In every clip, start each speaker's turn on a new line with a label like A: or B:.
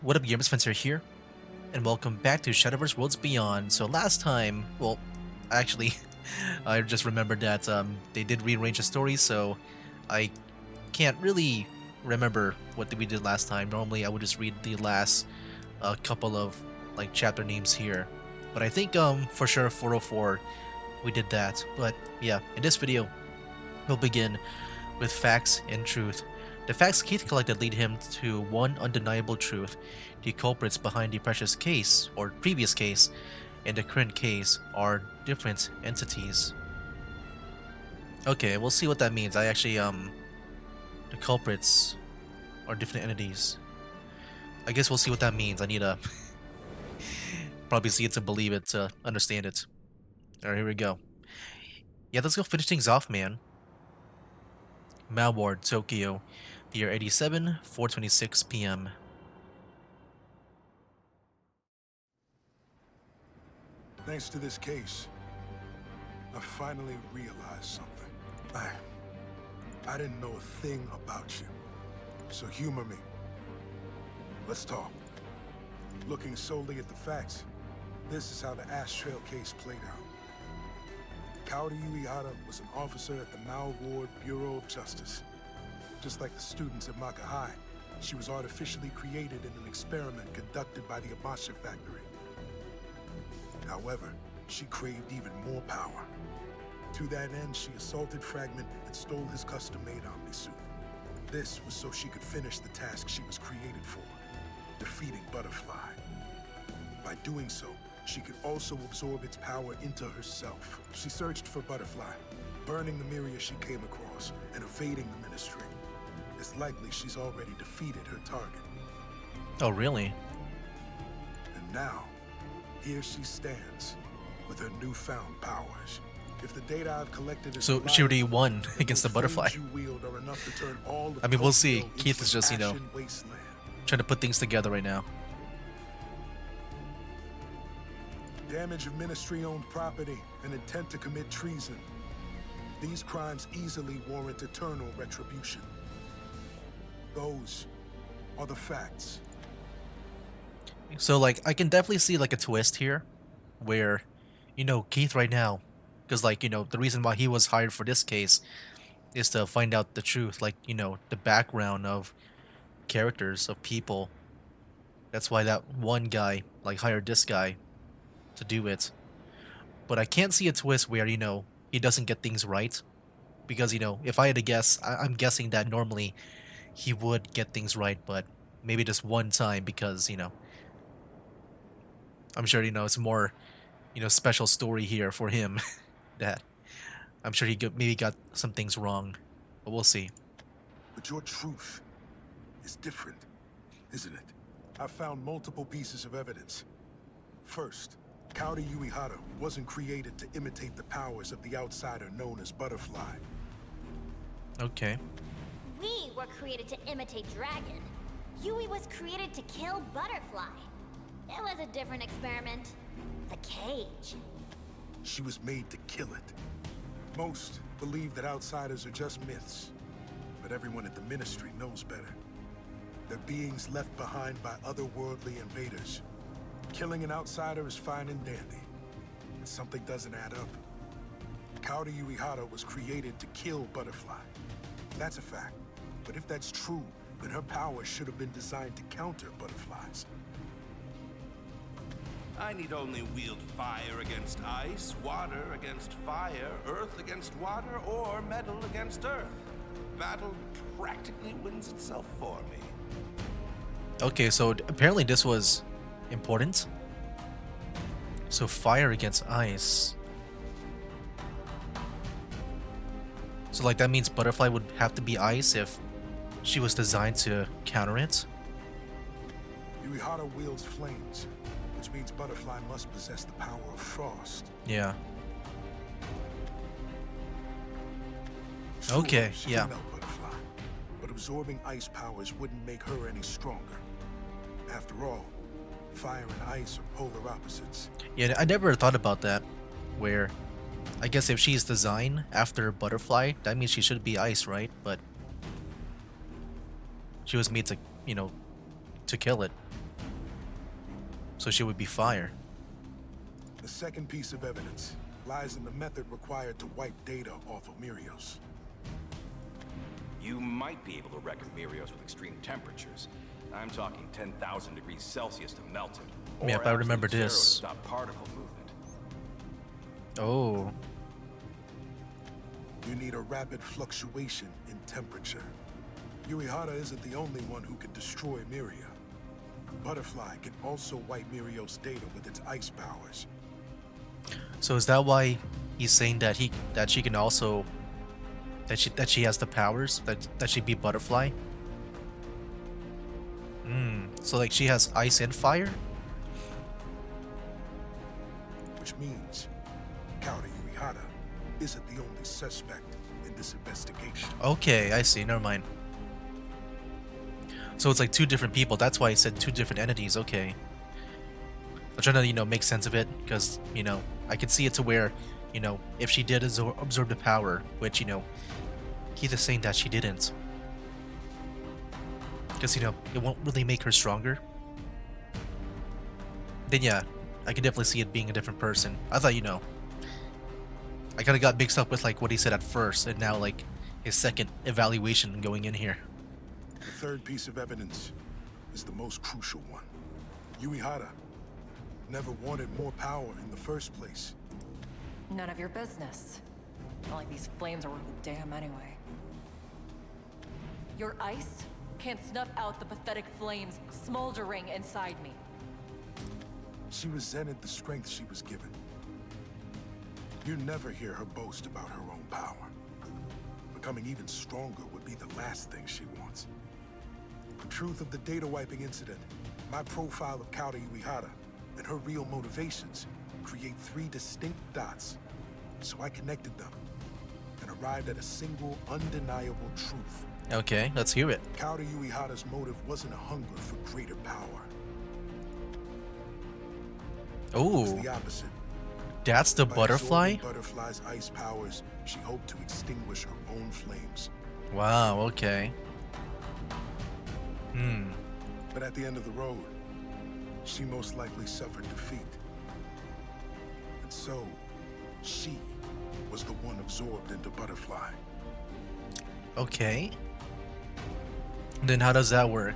A: What up, Gamer Spencer here, and welcome back to Shadowverse Worlds Beyond. So last time, well, actually, I just remembered that they did rearrange the story, so I can't really remember what we did last time. Normally, I would just read the last couple of like chapter names here, but I think for sure 404 we did that. But yeah, in this video, we'll begin with facts and truth. The facts Keith collected lead him to one undeniable truth. The culprits behind the precious case, or previous case, and the current case are different entities. Okay, we'll see what that means. The culprits are different entities. I guess we'll see what that means. I need to probably see it to believe it to understand it. Alright, here we go. Yeah, let's go finish things off, man. Malward, Tokyo, the year 87, 4:26 p.m.
B: Thanks to this case, I finally realized something. I didn't know a thing about you. So humor me. Let's talk. Looking solely at the facts, this is how the Ash Trail case played out. Kaori Uehara was an officer at the Mao Ward Bureau of Justice. Just like the students at Maka High, she was artificially created in an experiment conducted by the Amasha factory. However, she craved even more power. To that end, she assaulted Fragment and stole his custom-made Omni-suit. This was so she could finish the task she was created for, defeating Butterfly. By doing so, she could also absorb its power into herself. She searched for Butterfly, burning the Myria she came across and evading the Ministry. It's likely she's already defeated her target.
A: Oh, really?
B: And now, here she stands, with her newfound powers. If the data I've collected is
A: So she already won against the Butterfly. I mean, we'll see. Keith is just, trying to put things together right now.
B: Damage of Ministry-owned property and intent to commit treason. These crimes easily warrant eternal retribution. Those are the facts.
A: So, like, I can definitely see, like, a twist here where, Keith right now, because, like, the reason why he was hired for this case is to find out the truth, like, the background of characters, of people. That's why that one guy, like, hired this guy to do it. But I can't see a twist where, he doesn't get things right. Because, if I had to guess, I'm guessing that normally he would get things right, but maybe just one time because, I'm sure, it's more, special story here for him that I'm sure maybe got some things wrong, but we'll see.
B: But your truth is different, isn't it? I found multiple pieces of evidence. First, Kaori Uehara wasn't created to imitate the powers of the outsider known as Butterfly.
A: Okay.
C: We were created to imitate Dragon. Yui was created to kill Butterfly. It was a different experiment. The cage.
B: She was made to kill it. Most believe that outsiders are just myths, but everyone at the Ministry knows better. They're beings left behind by otherworldly invaders. Killing an outsider is fine and dandy, but something doesn't add up. Kaori Uehara was created to kill Butterfly. That's a fact, but if that's true, then her powers should have been designed to counter Butterfly's.
D: I need only wield fire against ice, water against fire, earth against water, or metal against earth. Battle practically wins itself for me.
A: Okay, so apparently this was important. So fire against ice. So like that means Butterfly would have to be ice if she was designed to counter it?
B: Uehara wields flames, which means Butterfly must possess the power of frost.
A: Yeah.
B: Sure,
A: Okay,
B: she
A: yeah.
B: can melt Butterfly, but absorbing ice powers wouldn't make her any stronger. After all, fire and ice are polar opposites.
A: Yeah, I never thought about that. Where, I guess if she's designed after Butterfly, that means she should be ice, right? But she was made to, to kill it. So she would be fire.
B: The second piece of evidence lies in the method required to wipe data off of Mirios.
E: You might be able to reckon Mirios with extreme temperatures. I'm talking 10,000 degrees Celsius to melt it.
A: Yep, I remember
E: absolute zero to
A: this.
E: stop particle movement.
A: Oh.
B: You need a rapid fluctuation in temperature. Uehara isn't the only one who can destroy Miria. Butterfly can also wipe Mirios' data with its ice powers.
A: So is that why he's saying that she can also that she has the powers that she beat Butterfly? So like she has ice and fire?
B: Which means Kaori Uehara isn't the only suspect in this investigation.
A: Okay, I see. Never mind. So it's like two different people. That's why I said two different entities. Okay. I'm trying to, make sense of it because, I can see it to where, if she did absorb the power, which, Keith is saying that she didn't. Because, it won't really make her stronger. Then yeah, I can definitely see it being a different person. I thought, I kind of got mixed up with like what he said at first, and now like his second evaluation going in here.
B: The third piece of evidence is the most crucial one. Uehara never wanted more power in the first place.
F: None of your business. Not like these flames are worth a damn anyway. Your ice can't snuff out the pathetic flames smoldering inside me.
B: She resented the strength she was given. You never hear her boast about her own power. Becoming even stronger would be the last thing she wants. The truth of the data wiping incident, my profile of Kaori Uehara, and her real motivations create three distinct dots. So I connected them and arrived at a single undeniable truth.
A: Okay, let's hear it.
B: Kaori Uehara's motive wasn't a hunger for greater power. It was
A: Oh,
B: the opposite.
A: that's the
B: By
A: butterfly?
B: absorbing Butterfly's ice powers, she hoped to extinguish her own flames.
A: Wow, okay.
B: But at the end of the road, she most likely suffered defeat. And so, she was the one absorbed into Butterfly.
A: Okay. Then how does that work?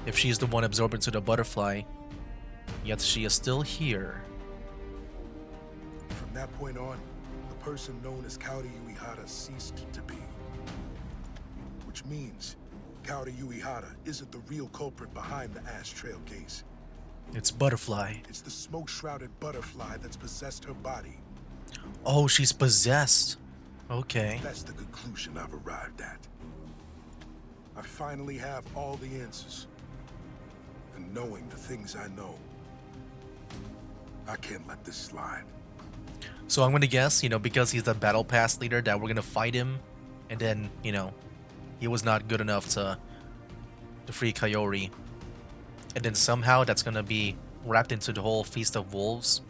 A: If she's the one absorbed into the butterfly, yet she is still here.
B: From that point on, the person known as Kaori Uehara ceased to be. Which means Kaori Uehara isn't the real culprit behind the Ash Trail case.
A: It's Butterfly.
B: It's the smoke-shrouded butterfly that's possessed her body.
A: Oh, she's possessed. Okay.
B: That's the conclusion I've arrived at. I finally have all the answers. And knowing the things I know, I can't let this slide.
A: So I'm gonna guess, because he's the battle pass leader, that we're gonna fight him, and then, he was not good enough to free Kaori. And then somehow that's gonna be wrapped into the whole Feast of Wolves.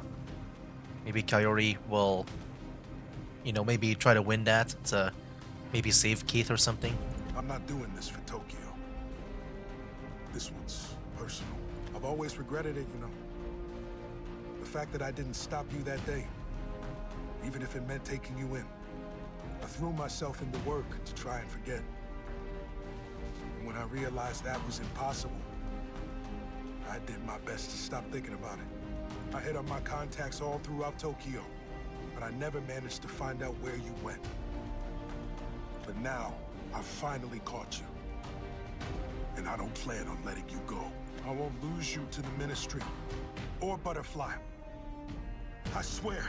A: Maybe Kaori will, maybe try to win that to maybe save Keith or something.
B: I'm not doing this for Tokyo. This one's personal. I've always regretted it, The fact that I didn't stop you that day, even if it meant taking you in. I threw myself into work to try and forget. And when I realized that was impossible, I did my best to stop thinking about it. I hit up my contacts all throughout Tokyo, but I never managed to find out where you went. But now, I've finally caught you. And I don't plan on letting you go. I won't lose you to the Ministry or Butterfly. I swear,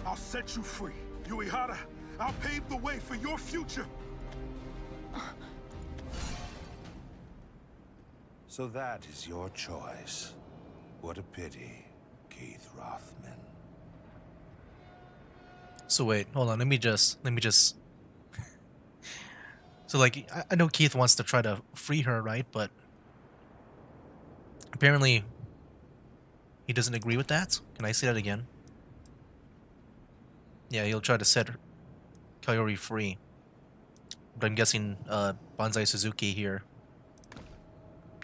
B: I'll set you free. Uehara, I'll pave the way for your future.
D: So that is your choice. What a pity, Keith Rothman.
A: So wait, hold on, let me just So like I know Keith wants to try to free her, right? But apparently he doesn't agree with that. Can I say that again? Yeah, he'll try to set Kaori free. But I'm guessing Banzai Suzuki here,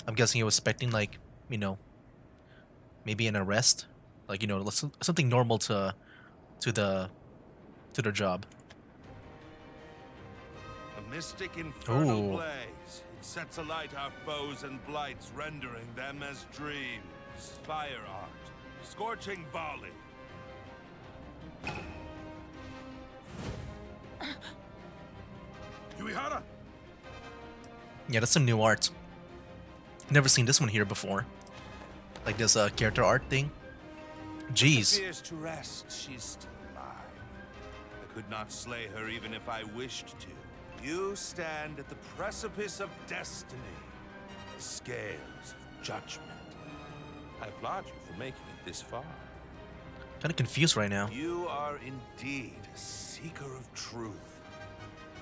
A: I'm guessing he was expecting like you know, maybe an arrest, like something normal to the to their job.
D: A mystic infernal
A: Ooh,
D: blaze. It sets alight our foes and blights, rendering them as dreams. Fire art. Scorching volley.
B: Yuihara!
A: yeah, that's some new art. Never seen this one here before. Like this character art thing. Jeez.
D: Appears to rest. She's still alive. I could not slay her even if I wished to. You stand at the precipice of destiny. The scales of judgment. I applaud you for making it this far.
A: Kind of confused right now.
D: You are indeed a seeker of truth.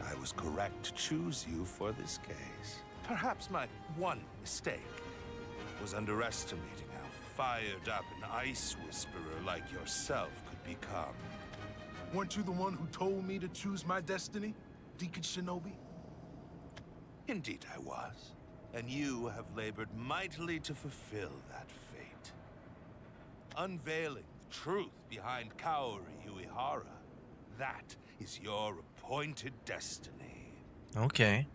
D: I was correct to choose you for this case. Perhaps my one mistake was underestimating how fired up an ice whisperer like yourself could become.
B: Weren't you the one who told me to choose my destiny, Deacon Shinobi?
D: Indeed I was. And you have labored mightily to fulfill that fate. Unveiling the truth behind Kaori Uehara. That is your appointed destiny.
A: Okay.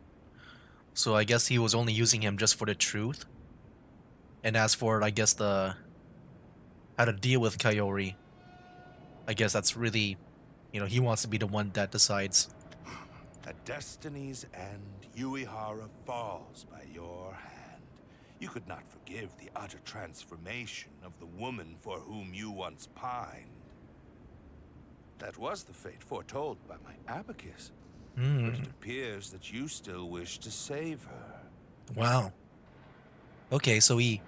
A: So I guess he was only using him just for the truth. And as for, I guess, how to deal with Kaori, I guess that's really, he wants to be the one that decides.
D: At destiny's end, Uehara falls by your hand. You could not forgive the utter transformation of the woman for whom you once pined. That was the fate foretold by my abacus. But it appears that you still wish to save her.
A: Wow. Okay, so he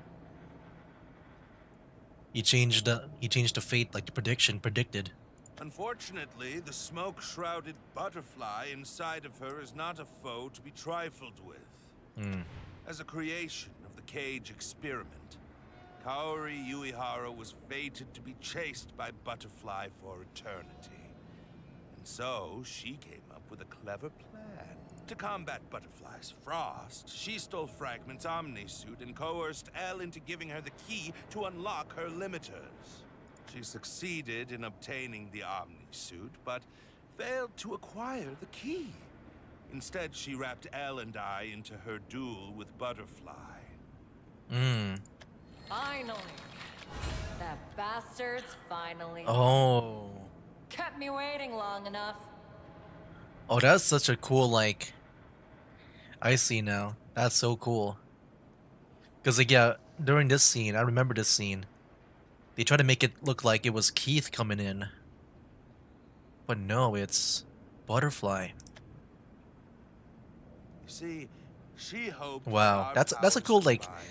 A: changed the fate, like the prediction predicted.
D: Unfortunately, the smoke-shrouded butterfly inside of her is not a foe to be trifled with. As a creation of the cage experiment, Kaori Uehara was fated to be chased by Butterfly for eternity. And so, she came up with a clever plan. To combat Butterfly's frost, she stole Fragment's Omni-suit and coerced Elle into giving her the key to unlock her limiters. She succeeded in obtaining the Omni-suit, but failed to acquire the key. Instead, she wrapped Elle and I into her duel with Butterfly.
F: Finally. That bastard's finally.
A: Oh.
F: Kept me waiting long enough.
A: Oh, that's such a cool, like... I see now. That's so cool. Because, like, yeah, during this scene, I remember this scene. They tried to make it look like it was Keith coming in. But no, it's Butterfly.
D: You see, she hoped
A: Wow,
D: that our
A: that's a cool,
D: powers
A: like,
D: combined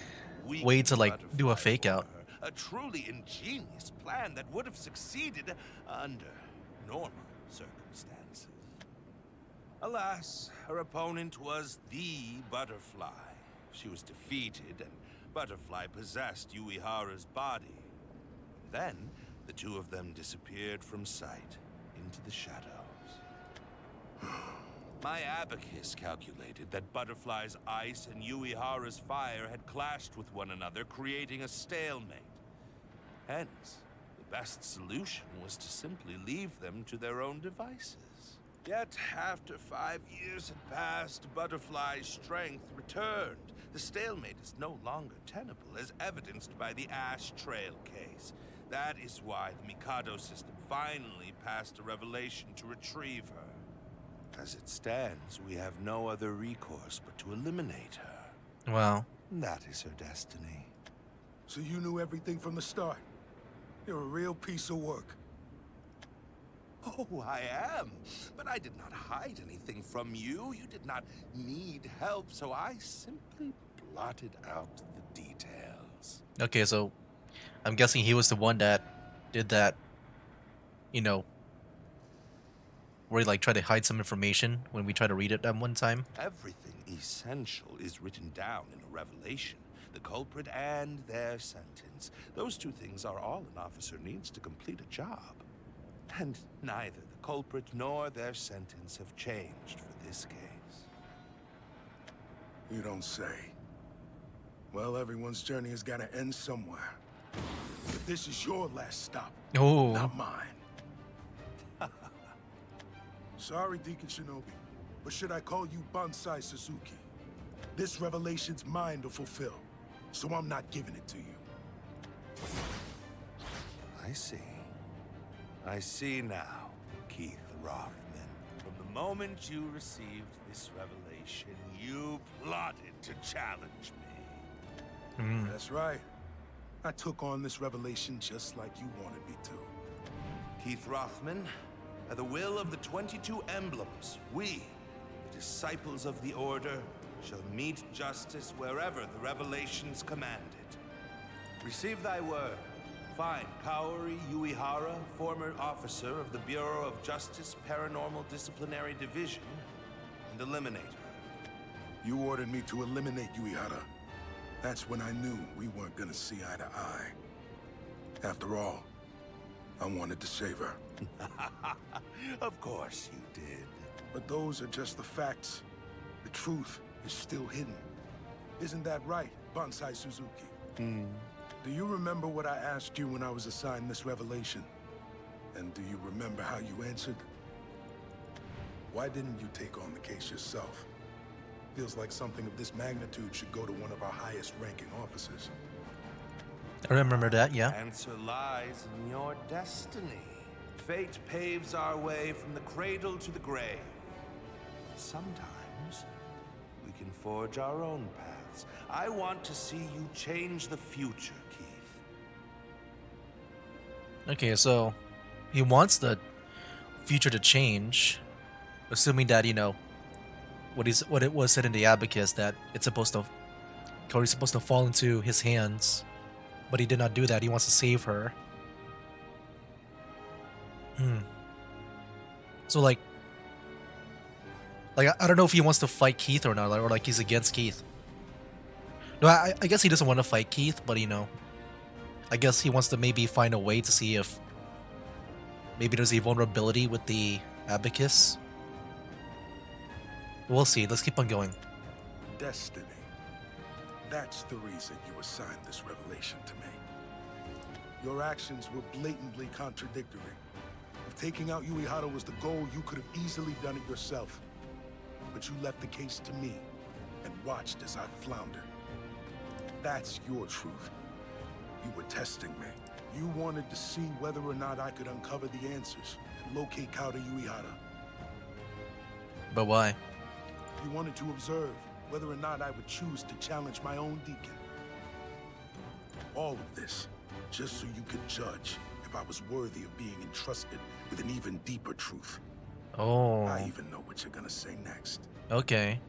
A: way to,
D: weakened
A: like, do a
D: Butterfly
A: fake
D: for
A: out.
D: her. A truly ingenious plan that would have succeeded under normal circumstances. Alas, her opponent was the Butterfly. She was defeated, and Butterfly possessed Uehara's body. Then, the two of them disappeared from sight into the shadows. My abacus calculated that Butterfly's ice and Uehara's fire had clashed with one another, creating a stalemate. Hence, the best solution was to simply leave them to their own devices. Yet, after 5 years had passed, Butterfly's strength returned. The stalemate is no longer tenable, as evidenced by the Ash Trail case. That is why the Mikado system finally passed a revelation to retrieve her. As it stands, we have no other recourse but to eliminate her.
A: Wow.
D: That is her destiny.
B: So you knew everything from the start. You're a real piece of work.
D: Oh, I am. But I did not hide anything from you. You did not need help, so I simply blotted out the details.
A: Okay, so I'm guessing he was the one that did that, where he, like, tried to hide some information when we tried to read it that one time.
D: Everything essential is written down in a revelation. The culprit and their sentence. Those two things are all an officer needs to complete a job. And neither the culprit nor their sentence have changed for this case.
B: You don't say. Well, everyone's journey has got to end somewhere. But this is your last stop,
A: Oh.
B: not mine. Sorry, Deacon Shinobi, but should I call you Bonsai Suzuki? This revelation's mine to fulfill, so I'm not giving it to you.
D: I see. I see now, Keith Rothman. From the moment you received this revelation, you plotted to challenge me.
B: That's right. I took on this revelation just like you wanted me to.
D: Keith Rothman, by the will of the 22 emblems, we, the disciples of the Order, shall meet justice wherever the revelations command it. Receive thy word. Find Kaori Uehara, former officer of the Bureau of Justice Paranormal Disciplinary Division, and eliminate her.
B: You ordered me to eliminate Uehara. That's when I knew we weren't gonna see eye to eye. After all, I wanted to save her.
D: Of course you did.
B: But those are just the facts. The truth is still hidden. Isn't that right, Bonsai Suzuki? Do you remember what I asked you when I was assigned this revelation? And do you remember how you answered? Why didn't you take on the case yourself? Feels like something of this magnitude should go to one of our highest-ranking officers.
A: I remember that, yeah.
D: Answer lies in your destiny. Fate paves our way from the cradle to the grave. Sometimes we can forge our own paths. I want to see you change the future, Keith.
A: Okay, so he wants the future to change, assuming that, you know, what it was said in the Abacus, that it's supposed to, Cody's supposed to fall into his hands, but he did not do that. He wants to save her. So like I don't know if he wants to fight Keith or not, or like he's against Keith. No, I guess he doesn't want to fight Keith, but you know, I guess he wants to maybe find a way to see if maybe there's a vulnerability with the Abacus. We'll see. Let's keep on going.
B: Destiny. That's the reason you assigned this revelation to me. Your actions were blatantly contradictory. If taking out Uehara was the goal, you could have easily done it yourself. But you left the case to me and watched as I floundered. That's your truth. You were testing me. You wanted to see whether or not I could uncover the answers and locate Kaori Uehara.
A: But why?
B: You wanted to observe whether or not I would choose to challenge my own deacon. All of this, just so you could judge if I was worthy of being entrusted with an even deeper truth.
A: Oh.
B: I even know what you're gonna say next.
A: Okay.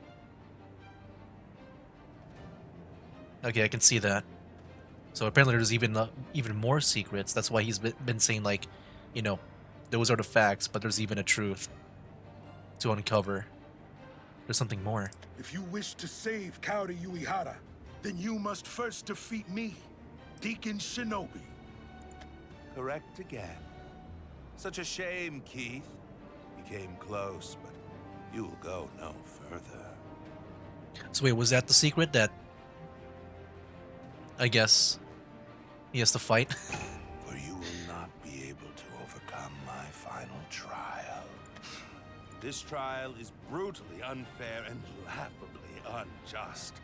A: Okay, I can see that. So apparently there's even more secrets. That's why he's been saying, like, you know, those are the facts, but there's even a truth to uncover. There's something more.
B: If you wish to save Kaori Uehara, then you must first defeat me, Deacon Shinobi.
D: Correct again. Such a shame, Keith. You came close, but you'll go no further.
A: So wait, was that the secret that I guess he has to fight?
D: For you will not be able to overcome my final trial. This trial is brutally unfair and laughably unjust.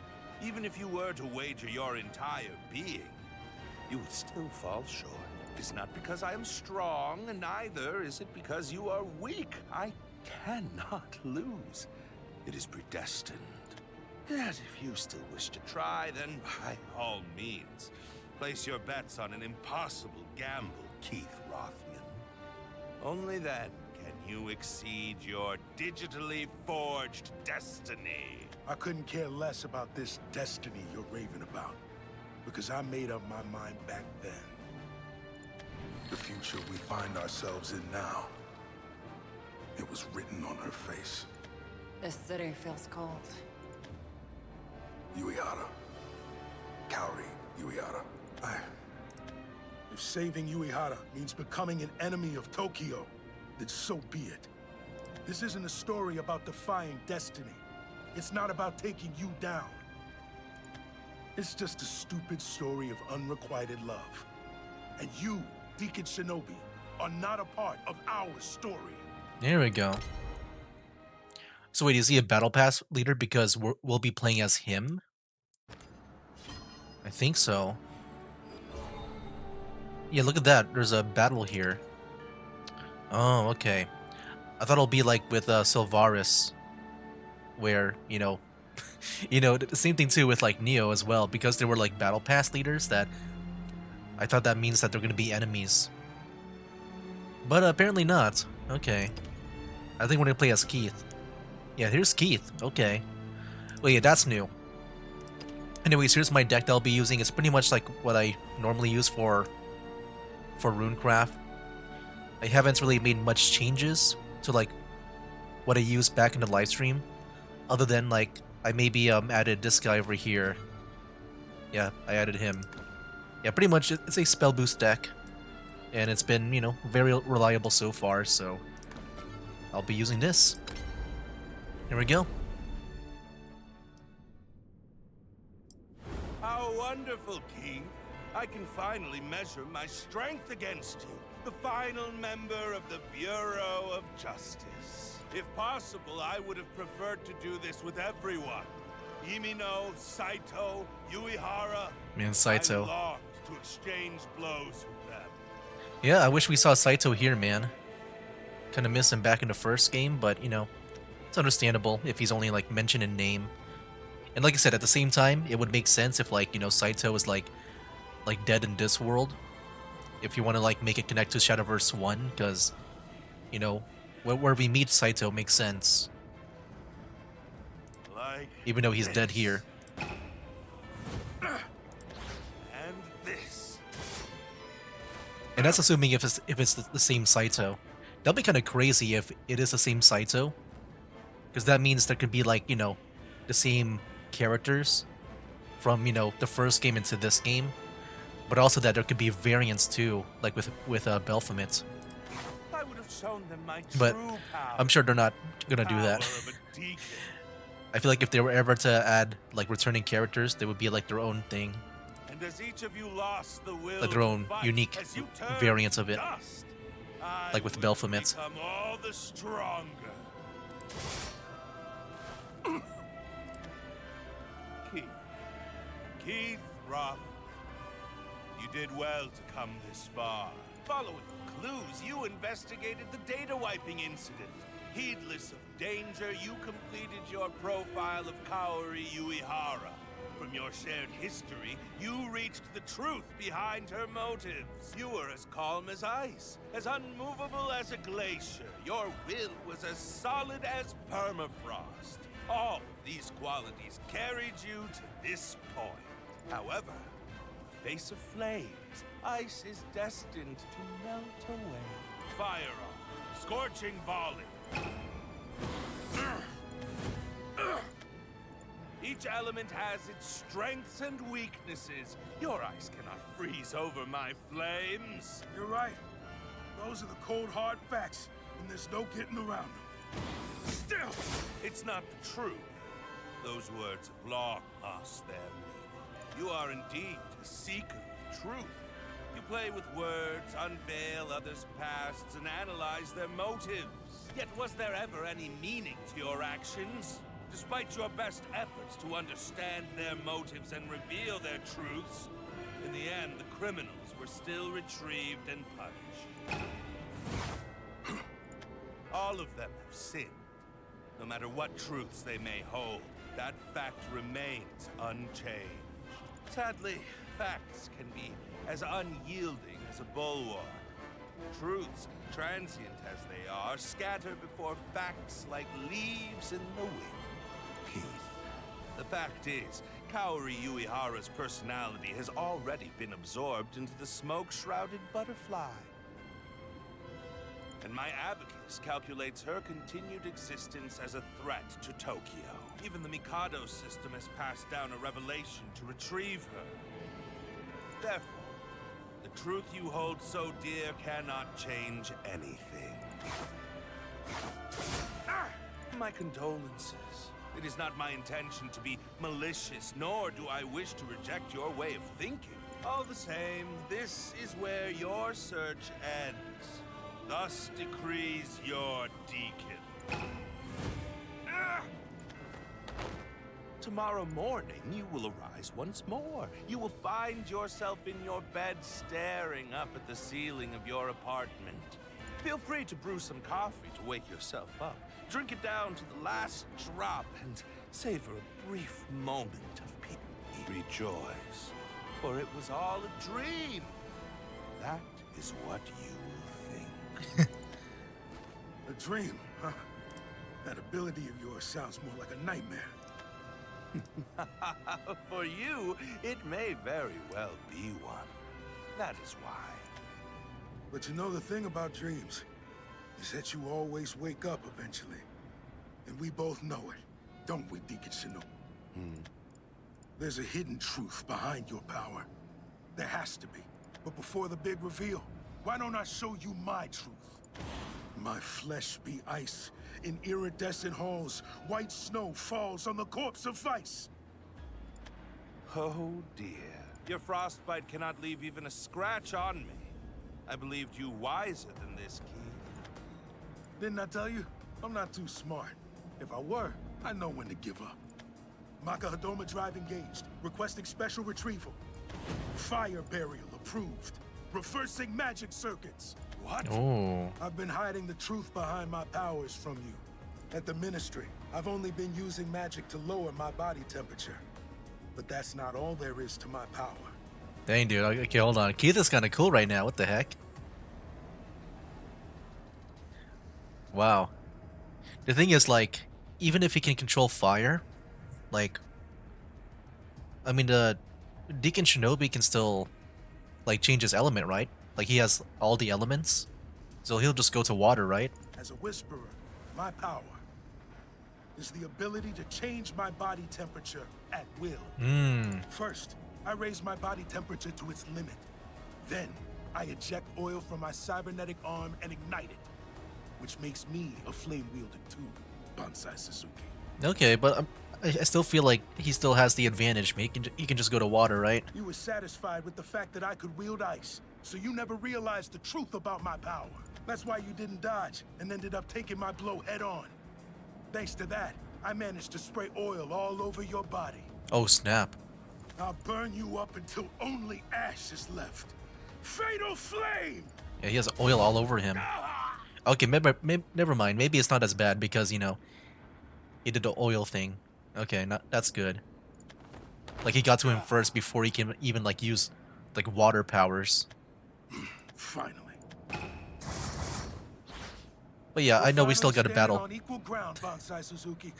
D: Even if you were to wager your entire being, you would still fall short. It's not because I am strong, and neither is it because you are weak. I cannot lose. It is predestined. Yet if you still wish to try, then by all means, place your bets on an impossible gamble, Keith Rothman. Only then can you exceed your digitally forged destiny.
B: I couldn't care less about this destiny you're raving about, because I made up my mind back then. The future we find ourselves in now, it was written on her face.
F: This city feels cold.
B: Uehara. Kaori Uehara. If saving Uehara means becoming an enemy of Tokyo, then so be it. This isn't a story about defying destiny. It's not about taking you down. It's just a stupid story of unrequited love. And you, Deacon Shinobi, are not a part of our story.
A: There we go. So wait, is he a battle pass leader because we'll be playing as him? I think so. Yeah, look at that. There's a battle here. Oh, okay. I thought it'll be like with Sylvaris, where, the same thing too with like Neo as well, because they were like battle pass leaders that I thought that means that they're gonna be enemies. But apparently not. Okay. I think we're gonna play as Keith. Yeah, here's Keith. Okay. Well, yeah, that's new. Anyways, here's my deck that I'll be using. It's pretty much like what I normally use for Runecraft. I haven't really made much changes to like what I used back in the live stream, other than like I maybe added this guy over here. Yeah, I added him. Yeah, pretty much it's a spell boost deck, and it's been, very reliable so far, so I'll be using this. Here we go.
D: How wonderful, Keith. I can finally measure my strength against you, the final member of the Bureau of Justice. If possible, I would have preferred to do this with everyone. Imino, Saito, Uehara.
A: Man, Saito.
D: I longed to exchange blows with them.
A: Yeah, I wish we saw Saito here, man. Kinda miss him back in the first game, but, it's understandable if he's only, like, mentioned in name. And like I said, at the same time, it would make sense if, like, Saito was, like dead in this world. If you want to, like, make it connect to Shadowverse 1, because, where we meet Saito makes sense.
D: Like
A: even though he's
D: this.
A: dead here.
D: And this.
A: And that's assuming if it's the same Saito. That'll be kind of crazy if it is the same Saito. Because that means there could be, like, the same characters from, the first game into this game. But also that there could be variants too, like with Belphamit.
D: I would have shown them my
A: But
D: true power.
A: I'm sure they're not gonna do that.
D: Power of a deacon.
A: I feel like if they were ever to add, like, returning characters, they would be like their own thing.
D: And as each of you lost the will
A: Like their
D: to
A: own
D: fight,
A: unique
D: as you turned
A: variants of it.
D: dust, I
A: Like with
D: will
A: Belphamit.
D: become all the stronger. Keith Roth, you did well to come this far. Following clues, you investigated the data wiping incident. Heedless of danger, you completed your profile of Kaori Uehara. From your shared history, you reached the truth behind her motives. You were as calm as ice, as unmovable as a glacier. Your will was as solid as permafrost. All of these qualities carried you to this point. However, in the face of flames, ice is destined to melt away. Firearm, scorching volley. Each element has its strengths and weaknesses. Your ice cannot freeze over my flames.
B: You're right. Those are the cold, hard facts, and there's no getting around them.
D: Still, it's not the truth. Those words have long lost their meaning. You are indeed a seeker of truth. You play with words, unveil others' pasts, and analyze their motives. Yet was there ever any meaning to your actions? Despite your best efforts to understand their motives and reveal their truths, in the end, the criminals were still retrieved and punished. All of them have sinned. No matter what truths they may hold, that fact remains unchanged. Sadly, facts can be as unyielding as a bulwark. Truths, transient as they are, scatter before facts like leaves in the wind. Keith, the fact is, Kaori Uehara's personality has already been absorbed into the smoke-shrouded butterfly. And my abacus calculates her continued existence as a threat to Tokyo. Even the Mikado system has passed down a revelation to retrieve her. Therefore, the truth you hold so dear cannot change anything. My condolences. It is not my intention to be malicious, nor do I wish to reject your way of thinking. All the same, this is where your search ends. Thus decrees your deacon. Ah! Tomorrow morning, you will arise once more. You will find yourself in your bed staring up at the ceiling of your apartment. Feel free to brew some coffee to wake yourself up. Drink it down to the last drop and savor a brief moment of peace. Rejoice, for it was all a dream. That is what you will think.
B: A dream, huh? That ability of yours sounds more like a nightmare.
D: For you, it may very well be one. That is why.
B: But you know the thing about dreams is that you always wake up eventually. And we both know it, don't we, Deacon Shino? There's a hidden truth behind your power. There has to be. But before the big reveal, why don't I show you my truth? My flesh be ice. In iridescent halls, white snow falls on the corpse of vice.
D: Oh dear. Your frostbite cannot leave even a scratch on me. I believed you wiser than this, Keith.
B: Didn't I tell you? I'm not too smart. If I were, I know when to give up. Maka Hadoma drive engaged. Requesting special retrieval. Fire burial approved. Reversing magic circuits.
D: What?
A: Oh.
B: I've been hiding the truth behind my powers from you. At the Ministry, I've only been using magic to lower my body temperature. But that's not all there is to my power.
A: Dang, dude. Okay, hold on. Keith is kind of cool right now. What the heck? Wow. The thing is, like, even if he can control fire, like, I mean, the Deacon Shinobi can still, like, change his element, right? Like, he has all the elements, so he'll just go to water, right?
B: As a whisperer, my power is the ability to change my body temperature at will. First, I raise my body temperature to its limit. Then, I eject oil from my cybernetic arm and ignite it, which makes me a flame wielder too, Bonsai Suzuki.
A: Okay, but I still feel like he still has the advantage. He can just go to water, right?
B: You were satisfied with the fact that I could wield ice, so you never realized the truth about my power. That's why you didn't dodge and ended up taking my blow head on. Thanks to that, I managed to spray oil all over your body.
A: Oh, snap.
B: I'll burn you up until only ash is left. Fatal flame!
A: Yeah, he has oil all over him. Okay, never mind. Maybe it's not as bad because, you know, he did the oil thing. Okay, that's good. Like, he got to him first before he can even, like, use, like, water powers.
B: Finally.
A: But yeah, I know we still got to
B: Standing
A: battle.
B: on equal ground, Bonsai Suzuki.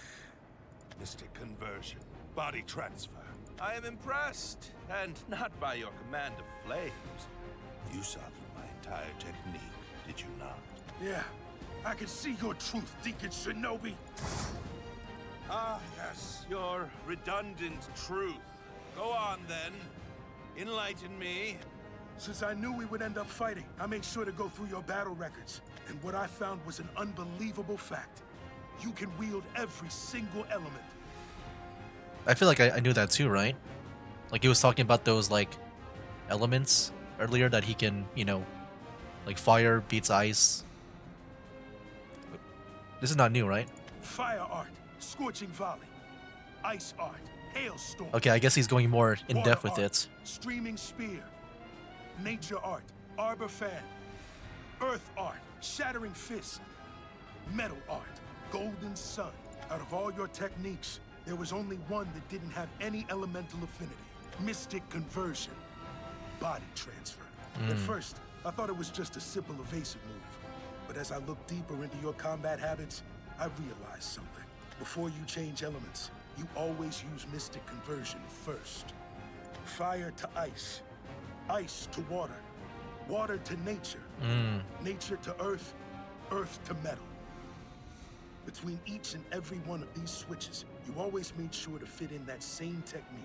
D: Mystic conversion, body transfer. I am impressed, and not by your command of flames. You saw through my entire technique, did you not?
B: Yeah, I can see your truth, Deacon Shinobi.
D: Ah, yes, your redundant truth. Go on, then. Enlighten me.
B: Since I knew we would end up fighting, I made sure to go through your battle records. And what I found was an unbelievable fact. You can wield every single element.
A: I feel like I knew that too, right? Like, he was talking about those, like, elements earlier that he can, you know, like fire beats ice. This is not new, right?
B: Fire art, scorching volley. Ice art, hailstorm.
A: Okay, I guess he's going more in
B: Water
A: depth with
B: art,
A: it.
B: Streaming spear. Nature art, arbor fan. Earth art, shattering fist. Metal art, golden sun. Out of all your techniques, there was only one that didn't have any elemental affinity. Mystic conversion. Body transfer. At first, I thought it was just a simple evasive move. But as I looked deeper into your combat habits, I realized something. Before you change elements, you always use mystic conversion first. Fire to ice. Ice to water. Water to nature. Nature to earth. Earth to metal. Between each and every one of these switches, you always made sure to fit in that same technique.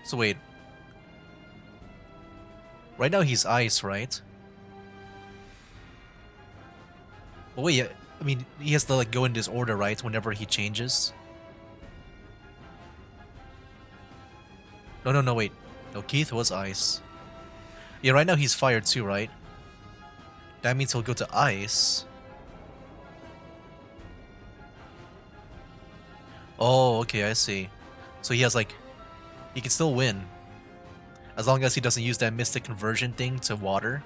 A: So wait. Right now he's ice, right? But wait, I mean, he has to like go in this order, right? Whenever he changes. No, wait. No, Keith was ice. Yeah, right now he's fire too, right? That means he'll go to ice. Oh, okay, I see. So he has like, he can still win. As long as he doesn't use that mystic conversion thing to water.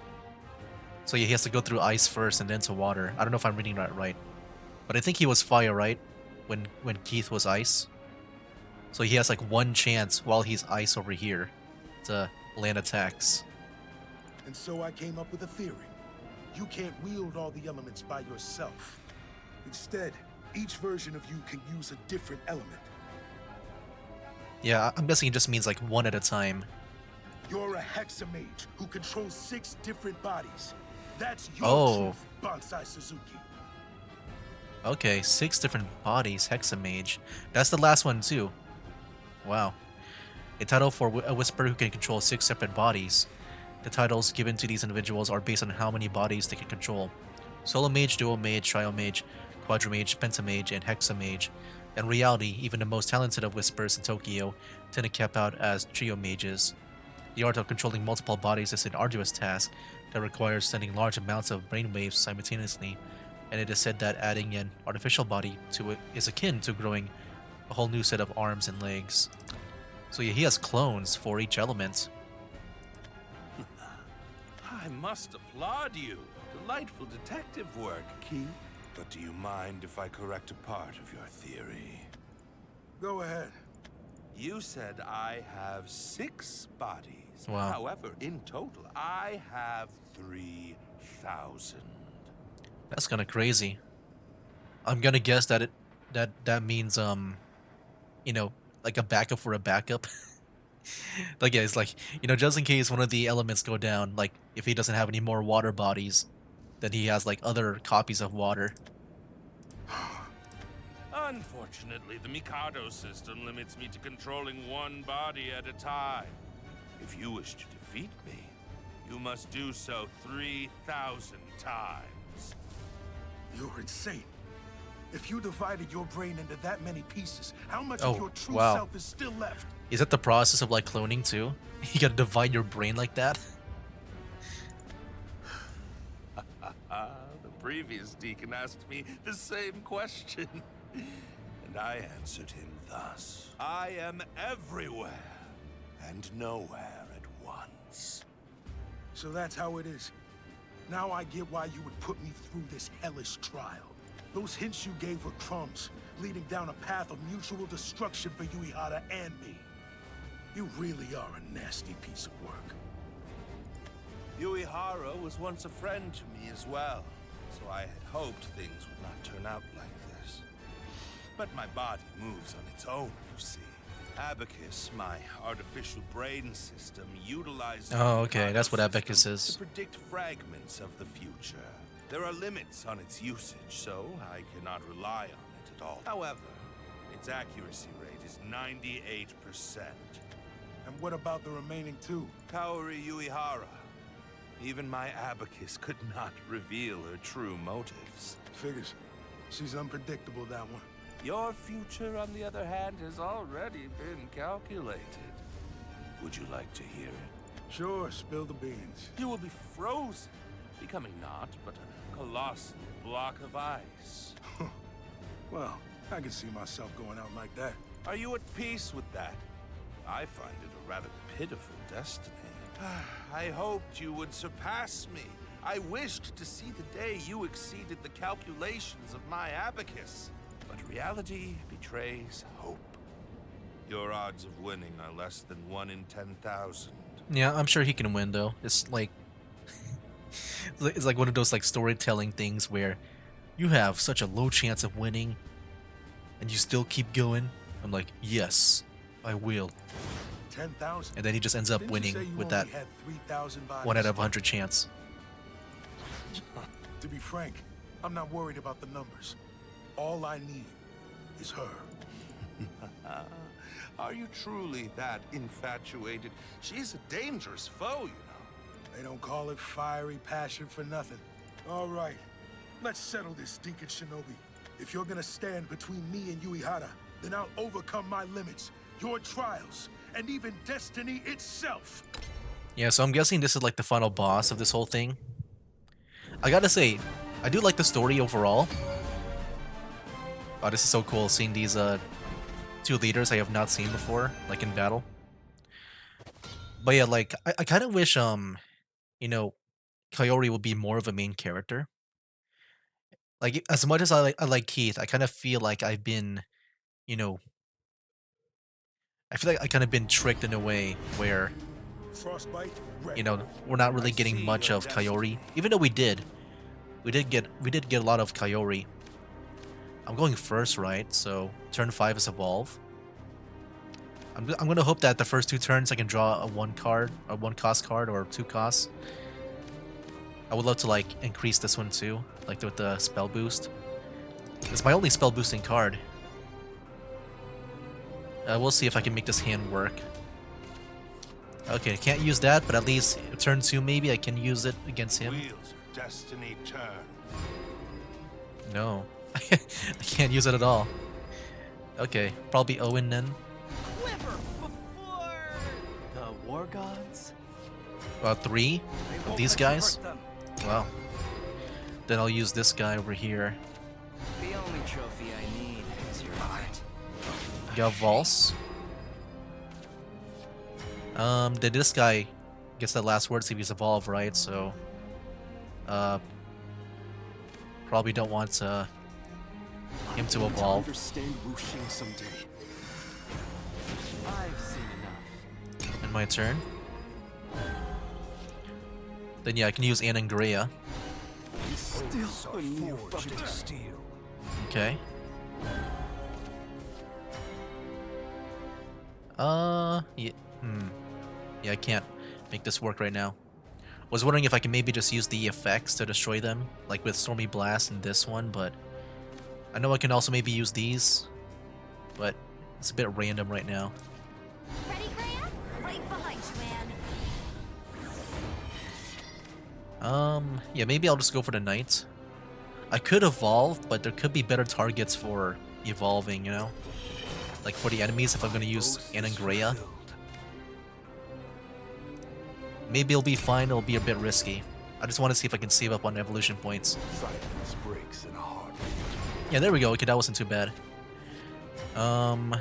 A: So yeah, he has to go through ice first and then to water. I don't know if I'm reading that right. But I think he was fire, right? When Keith was ice. So he has like one chance while he's ice over here to land attacks.
B: And so I came up with a theory. You can't wield all the elements by yourself. Instead, each version of you can use a different element.
A: Yeah, I'm guessing it just means like one at a time.
B: You're a hexamage who controls 6 different bodies. That's your truth, Bonsai Suzuki.
A: Okay, 6 different bodies, Hexamage. That's the last one too. Wow. A title for a whisperer who can control 6 separate bodies. The titles given to these individuals are based on how many bodies they can control. Solo Mage, Dual Mage, Trio Mage, Quadramage, Pentamage, and Hexamage. In reality, even the most talented of Whisperers in Tokyo tend to cap out as Trio Mages. The art of controlling multiple bodies is an arduous task that requires sending large amounts of brainwaves simultaneously, and it is said that adding an artificial body to it is akin to growing a whole new set of arms and legs. So yeah, he has clones for each element.
D: I must applaud you. Delightful detective work, Keith. But do you mind if I correct a part of your theory?
B: Go ahead.
D: You said I have 6 bodies.
A: Wow.
D: However, in total, I have 3,000.
A: That's kind of crazy. I'm gonna guess that that means you know, like a backup for a backup. Like yeah, it's like, you know, just in case one of the elements go down, like if he doesn't have any more water bodies, then he has like other copies of water.
D: Unfortunately, the Mikado system limits me to controlling one body at a time. If you wish to defeat me, you must do so 3,000 times.
B: You're insane. If you divided your brain into that many pieces, how much
A: Oh,
B: of your true
A: wow.
B: self is still left?
A: Is that the process of like cloning too? You gotta divide your brain like that?
D: The previous deacon asked me the same question, and I answered him thus. I am everywhere and nowhere at once.
B: So that's how it is. Now I get why you would put me through this hellish trial. Those hints you gave were crumbs, leading down a path of mutual destruction for Uehara and me. You really are a nasty piece of work.
D: Uehara was once a friend to me as well, so I had hoped things would not turn out like this. But my body moves on its own, you see. Abacus, my artificial brain system, utilizes
A: Oh, okay,
D: Mikado
A: that's what
D: system
A: Abacus is.
D: to predict fragments of the future. There are limits on its usage, so I cannot rely on it at all. However, its accuracy rate is 98%.
B: And what about the remaining 2?
D: Kaori Uehara. Even my Abacus could not reveal her true motives.
B: Figures. She's unpredictable, that one.
D: Your future, on the other hand, has already been calculated. Would you like to hear it?
B: Sure, spill the beans.
D: You will be frozen, becoming not but a colossal block of ice.
B: Well, I can see myself going out like that.
D: Are you at peace with that? I find it a rather pitiful destiny. I hoped you would surpass me. I wished to see the day you exceeded the calculations of my Abacus. But reality betrays hope. Your odds of winning are less than 1 in 10,000.
A: Yeah, I'm sure he can win though. It's like it's like one of those like storytelling things where you have such a low chance of winning and you still keep going. I'm like, yes, I will.
B: 10,000.
A: And then he just ends up
B: Didn't you
A: winning
B: say you
A: with
B: only
A: that
B: had 3,000 bodies?
A: 1 out of 100 chance.
B: To be frank, I'm not worried about the numbers. All I need is her.
D: Are you truly that infatuated? She's a dangerous foe, you know.
B: They don't call it fiery passion for nothing. All right. Let's settle this, stinking shinobi. If you're gonna stand between me and Uehara, then I'll overcome my limits, your trials, and even destiny itself.
A: Yeah, so I'm guessing this is like the final boss of this whole thing. I gotta say, I do like the story overall. Oh, this is so cool seeing these two leaders I have not seen before, like in battle. But yeah, like I kind of wish you know, Kaori would be more of a main character. Like as much as I like Keith, I kind of feel like I've been, you know, I feel like I kind of been tricked in a way where,
B: Frostbite,
A: you
B: ready.
A: know, we're not really
E: I
A: getting
E: see
A: much
E: your
A: of Kaori,
E: destiny.
A: even though we did get a lot of Kaori. I'm going first, right? So turn 5 is evolve. I'm gonna hope that the first 2 turns I can draw a 1 card, a 1 cost card, or 2 costs. I would love to like increase this one too, like with the spell boost. It's my only spell boosting card. We'll see if I can make this hand work. Okay, can't use that, but at least turn 2 maybe I can use it against him.
D: Wheels of destiny turn.
A: No, I can't use it at all. Okay, probably Owen then.
G: Quiver before the war gods.
A: 3
G: They
A: of
G: won't
A: these
G: let you
A: guys.
G: hurt them.
A: Wow. Then I'll use this guy over here.
G: The only trophy I need is your heart.
A: Got Valse. Then this guy gets the last word, see if he's evolved, right? So, probably don't want him to evolve.
H: Understand Wuxing someday.
G: I've seen enough.
A: In my turn. Then yeah, I can use Anangrea.
H: Still a near fucking
D: steel.
A: Okay. Yeah, yeah, I can't make this work right now. Was wondering if I can maybe just use the effects to destroy them, like with Stormy Blast and this one, but I know I can also maybe use these, but it's a bit random right now.
C: Ready, Graham? Right behind you, man.
A: Yeah, maybe I'll just go for the Knight. I could evolve, but there could be better targets for evolving, you know? Like for the enemies if I'm gonna use Anangrea. Maybe it'll be fine, it'll be a bit risky. I just want to see if I can save up on evolution points.
B: Silence breaks in a heart.
A: Yeah, there we go. Okay, that wasn't too bad. And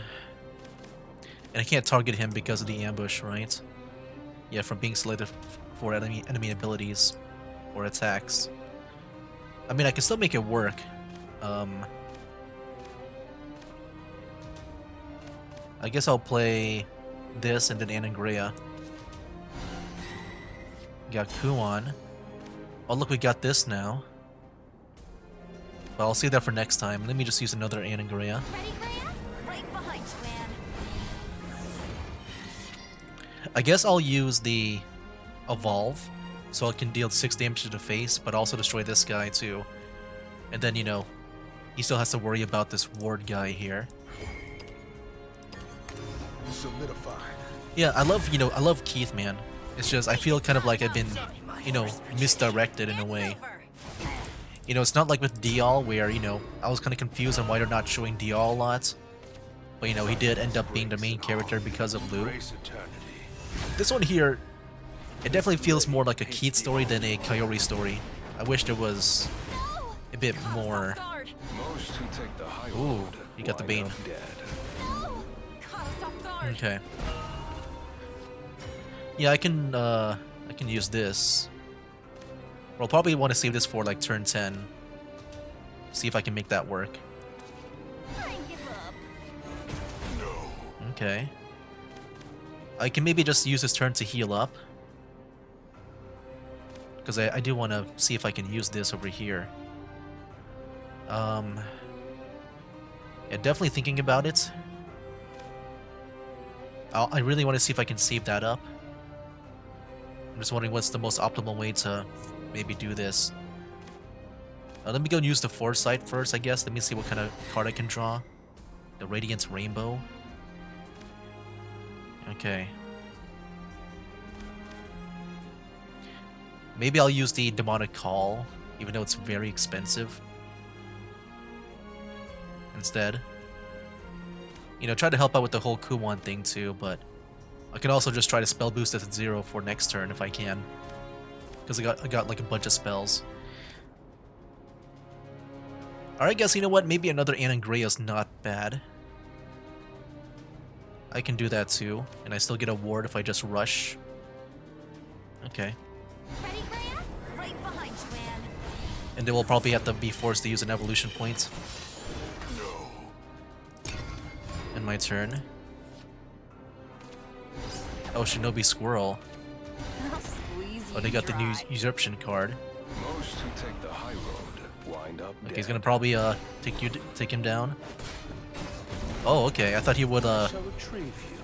A: I can't target him because of the ambush, right? Yeah, from being selected for enemy abilities or attacks. I mean, I can still make it work. I guess I'll play this and then Anangrea. Got Kuon. Oh, look, we got this now. But I'll save that for next time. Let me just use another Anangrea.
C: Ready, Graham? Right behind you, man.
A: I guess I'll use the Evolve, so it can deal 6 damage to the face, but also destroy this guy too. And then, you know, he still has to worry about this ward guy here.
B: Solidified.
A: Yeah, I love Keith, man. It's just, I feel kind of like I've been, you know, misdirected in a way. You know, it's not like with Dial where, you know, I was kind of confused on why they're not showing Dial a lot. But, you know, he did end up being the main character because of Lou.
D: Embrace eternity.
A: This one here, it definitely feels more like a Keith story than a Kaori story. I wish there was a bit more.
H: Most who take the high
A: Ooh,
H: road
A: you got the
H: wind
A: Bane.
H: up dead.
A: Okay. Yeah, I can use this. Well, I'll probably want to save this for like turn 10. See if I can make that work.
C: I give up.
A: Okay. I can maybe just use this turn to heal up. Because I do want to see if I can use this over here. Yeah, definitely thinking about it. I really want to see if I can save that up. I'm just wondering what's the most optimal way to maybe do this. Let me go and use the Foresight first, I guess. Let me see what kind of card I can draw. The Radiance Rainbow. Okay. Maybe I'll use the Demonic Call, even though it's very expensive. Instead, you know, try to help out with the whole Kumon thing too, but I can also just try to spell boost it at 0 for next turn if I can, because I got like a bunch of spells. Alright guys, you know what? Maybe another Anne and Grey is not bad. I can do that too, and I still get a ward if I just rush. Okay.
C: Ready, Greya? Right behind you, Anne.
A: And they will probably have to be forced to use an evolution point. In my turn. Oh, Shinobi Squirrel.
F: I'll squeeze
A: Oh, they
F: you
A: got the new
F: dry.
A: usurpation card.
H: Most who take the high road wind up
A: Okay,
H: dead.
A: he's gonna probably take him down. Oh, okay. I thought he would
H: Shall retrieve you.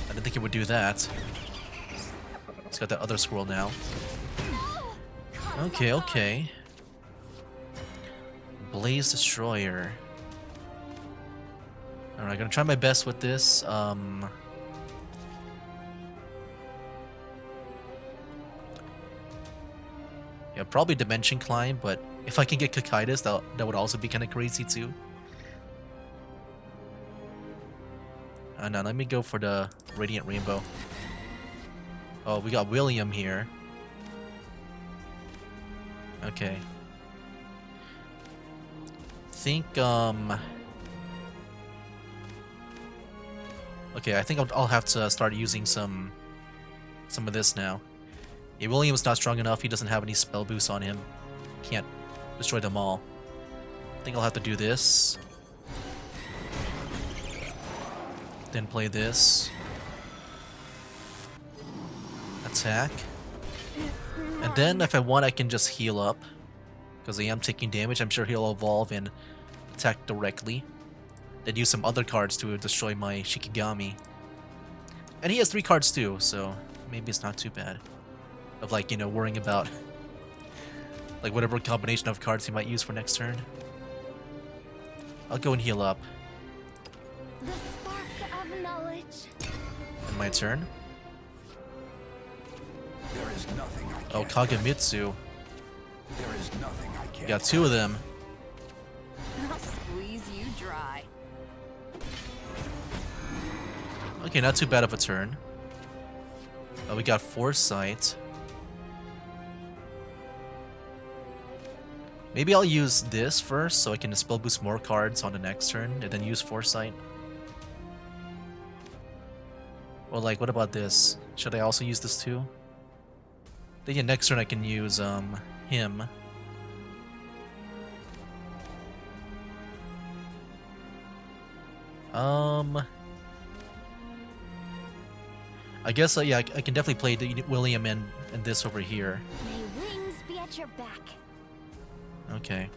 A: I didn't think he would do that. He's got that other squirrel now. Okay, okay. Blaze Destroyer. Alright, gonna try my best with this. Yeah, probably Dimension Climb, but if I can get Kakaitis, that would also be kind of crazy too. Now let me go for the Radiant Rainbow. Oh, we got William here. Okay. Think, okay, I think I'll have to start using some of this now. Yeah, William's not strong enough. He doesn't have any spell boosts on him. Can't destroy them all. I think I'll have to do this. Then play this. Attack. And then if I want, I can just heal up. Because I am taking damage. I'm sure he'll evolve and attack directly. Then use some other cards to destroy my Shikigami. And he has 3 cards too, so maybe it's not too bad. Of like, you know, worrying about like whatever combination of cards he might use for next turn. I'll go and heal up.
C: The spark of knowledge.
A: In my turn.
E: There is nothing I
A: Oh,
E: can't.
A: Kagemitsu.
E: There is nothing I can't.
A: We got 2 of them.
F: I'll squeeze you dry.
A: Okay, not too bad of a turn. We got Foresight. Maybe I'll use this first so I can spell boost more cards on the next turn and then use Foresight. Or like, what about this? Should I also use this too? Then yeah, next turn I can use him. I guess yeah, I can definitely play the William and this over here.
C: May wings be at your back.
A: Okay.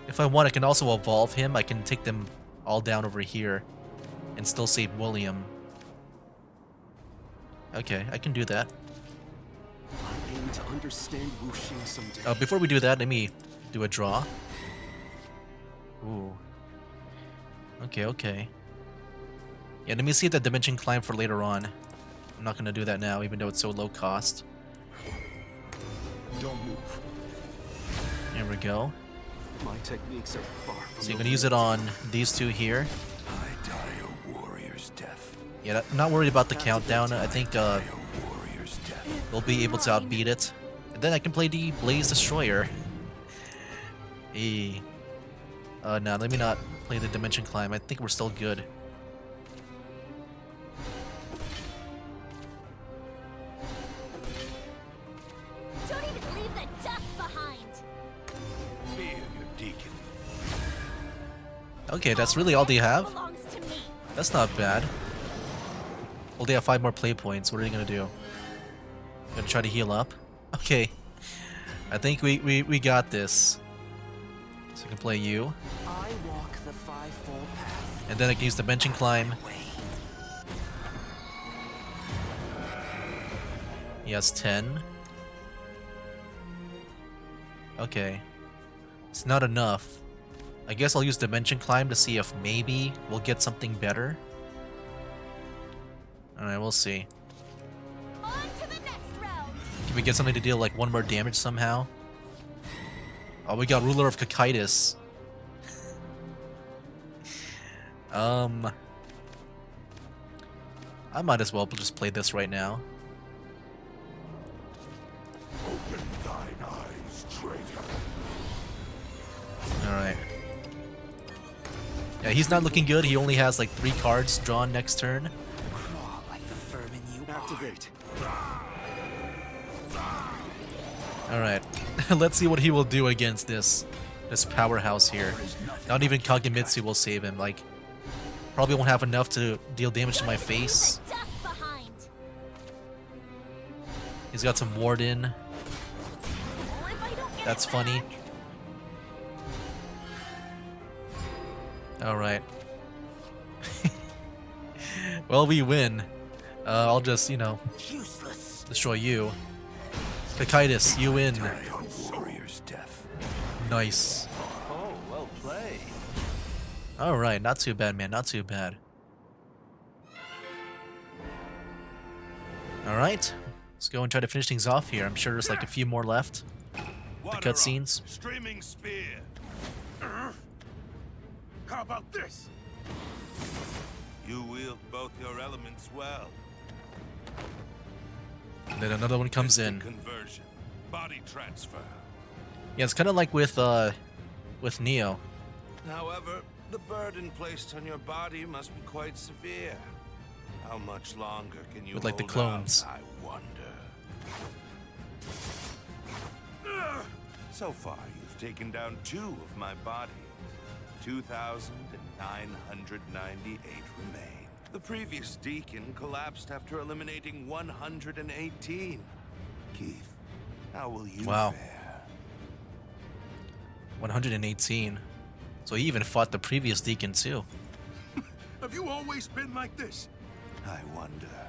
A: If I want, I can also evolve him. I can take them all down over here and still save William. Okay, I can do that.
H: I aim to understand Wuxing someday.
A: Before we do that, let me do a draw. Ooh. Okay, okay. Yeah, let me see the Dimension Climb for later on. I'm not gonna do that now, even though it's so low cost.
H: Don't move.
A: Here we go.
H: My techniques are far from
A: So you're gonna use it on these 2 here.
D: I die a warrior's death.
A: Yeah, I'm not worried about the countdown. I think
D: A warrior's death.
A: we'll be able to outbeat it. And then I can play the Blaze Destroyer. Hey. Now let me not play the Dimension Climb. I think we're still good.
C: Don't even leave the dust behind.
D: Fear your deacon.
A: Okay, that's really all they have?
C: Belongs to me.
A: That's not bad. Well, they have 5 more play points. What are they gonna do? Gonna try to heal up? Okay. I think we got this. So I can play you.
G: I walk the fivefold path.
A: And then I can use Dimension Climb. He has 10. Okay. It's not enough. I guess I'll use Dimension Climb to see if maybe we'll get something better. Alright, we'll see.
C: On to the next round.
A: Can we get something to deal like 1 more damage somehow? Oh, we got Ruler of Cocytus. I might as well just play this right now.
B: Open thine eyes, traitor.
A: Alright. Yeah, he's not looking good. He only has like 3 cards drawn next turn.
G: Crawl like the vermin you
H: Activate.
A: Alright. Let's see what he will do against this powerhouse here. Not even Kagemitsu will save him. Like, probably won't have enough to deal damage to my face.
C: Just behind.
A: He's got some Warden.
C: Oh, if I don't get
A: That's
C: it
A: funny.
C: back.
A: Alright. Well, we win. I'll just, you know,
G: Useless.
A: destroy you. Cocytus, you win.
E: Warrior's death.
A: Nice.
E: Oh, well played.
A: Alright, not too bad, man. Not too bad. Alright. Let's go and try to finish things off here. I'm sure there's like a few more left.
D: Water
A: cutscenes.
D: Rock, Streaming spear.
B: How about this?
D: You wield both your elements well.
A: And then another one comes
D: Instant
A: in.
D: Conversion. Body transfer.
A: Yeah, it's kind of like with Neo.
D: However, the burden placed on your body must be quite severe. How much longer can you
A: With, like, the
D: hold
A: clones.
D: out, I wonder. So far, you've taken down 2 of my body. 2,998 remain. The previous deacon collapsed after eliminating 118. Keith, how will you
A: Wow.
D: fare?
A: 118. So he even fought the previous deacon too.
B: Have you always been like this?
D: I wonder.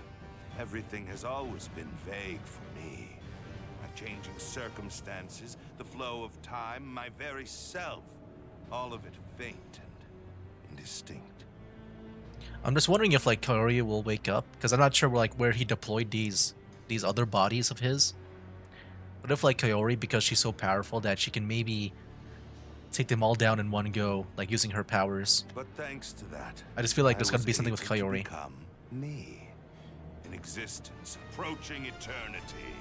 D: Everything has always been vague for me. My changing circumstances, the flow of time, my very self. All of it faint and indistinct.
A: I'm just wondering if like Kaori will wake up, because I'm not sure like where he deployed these other bodies of his. What if like Kaori, because she's so powerful that she can maybe take them all down in one go, like using her powers.
D: But thanks to that,
A: I just feel like there's
D: I
A: gotta
D: was
A: be something with
D: able to
A: Kaori.
D: become me. An existence approaching eternity.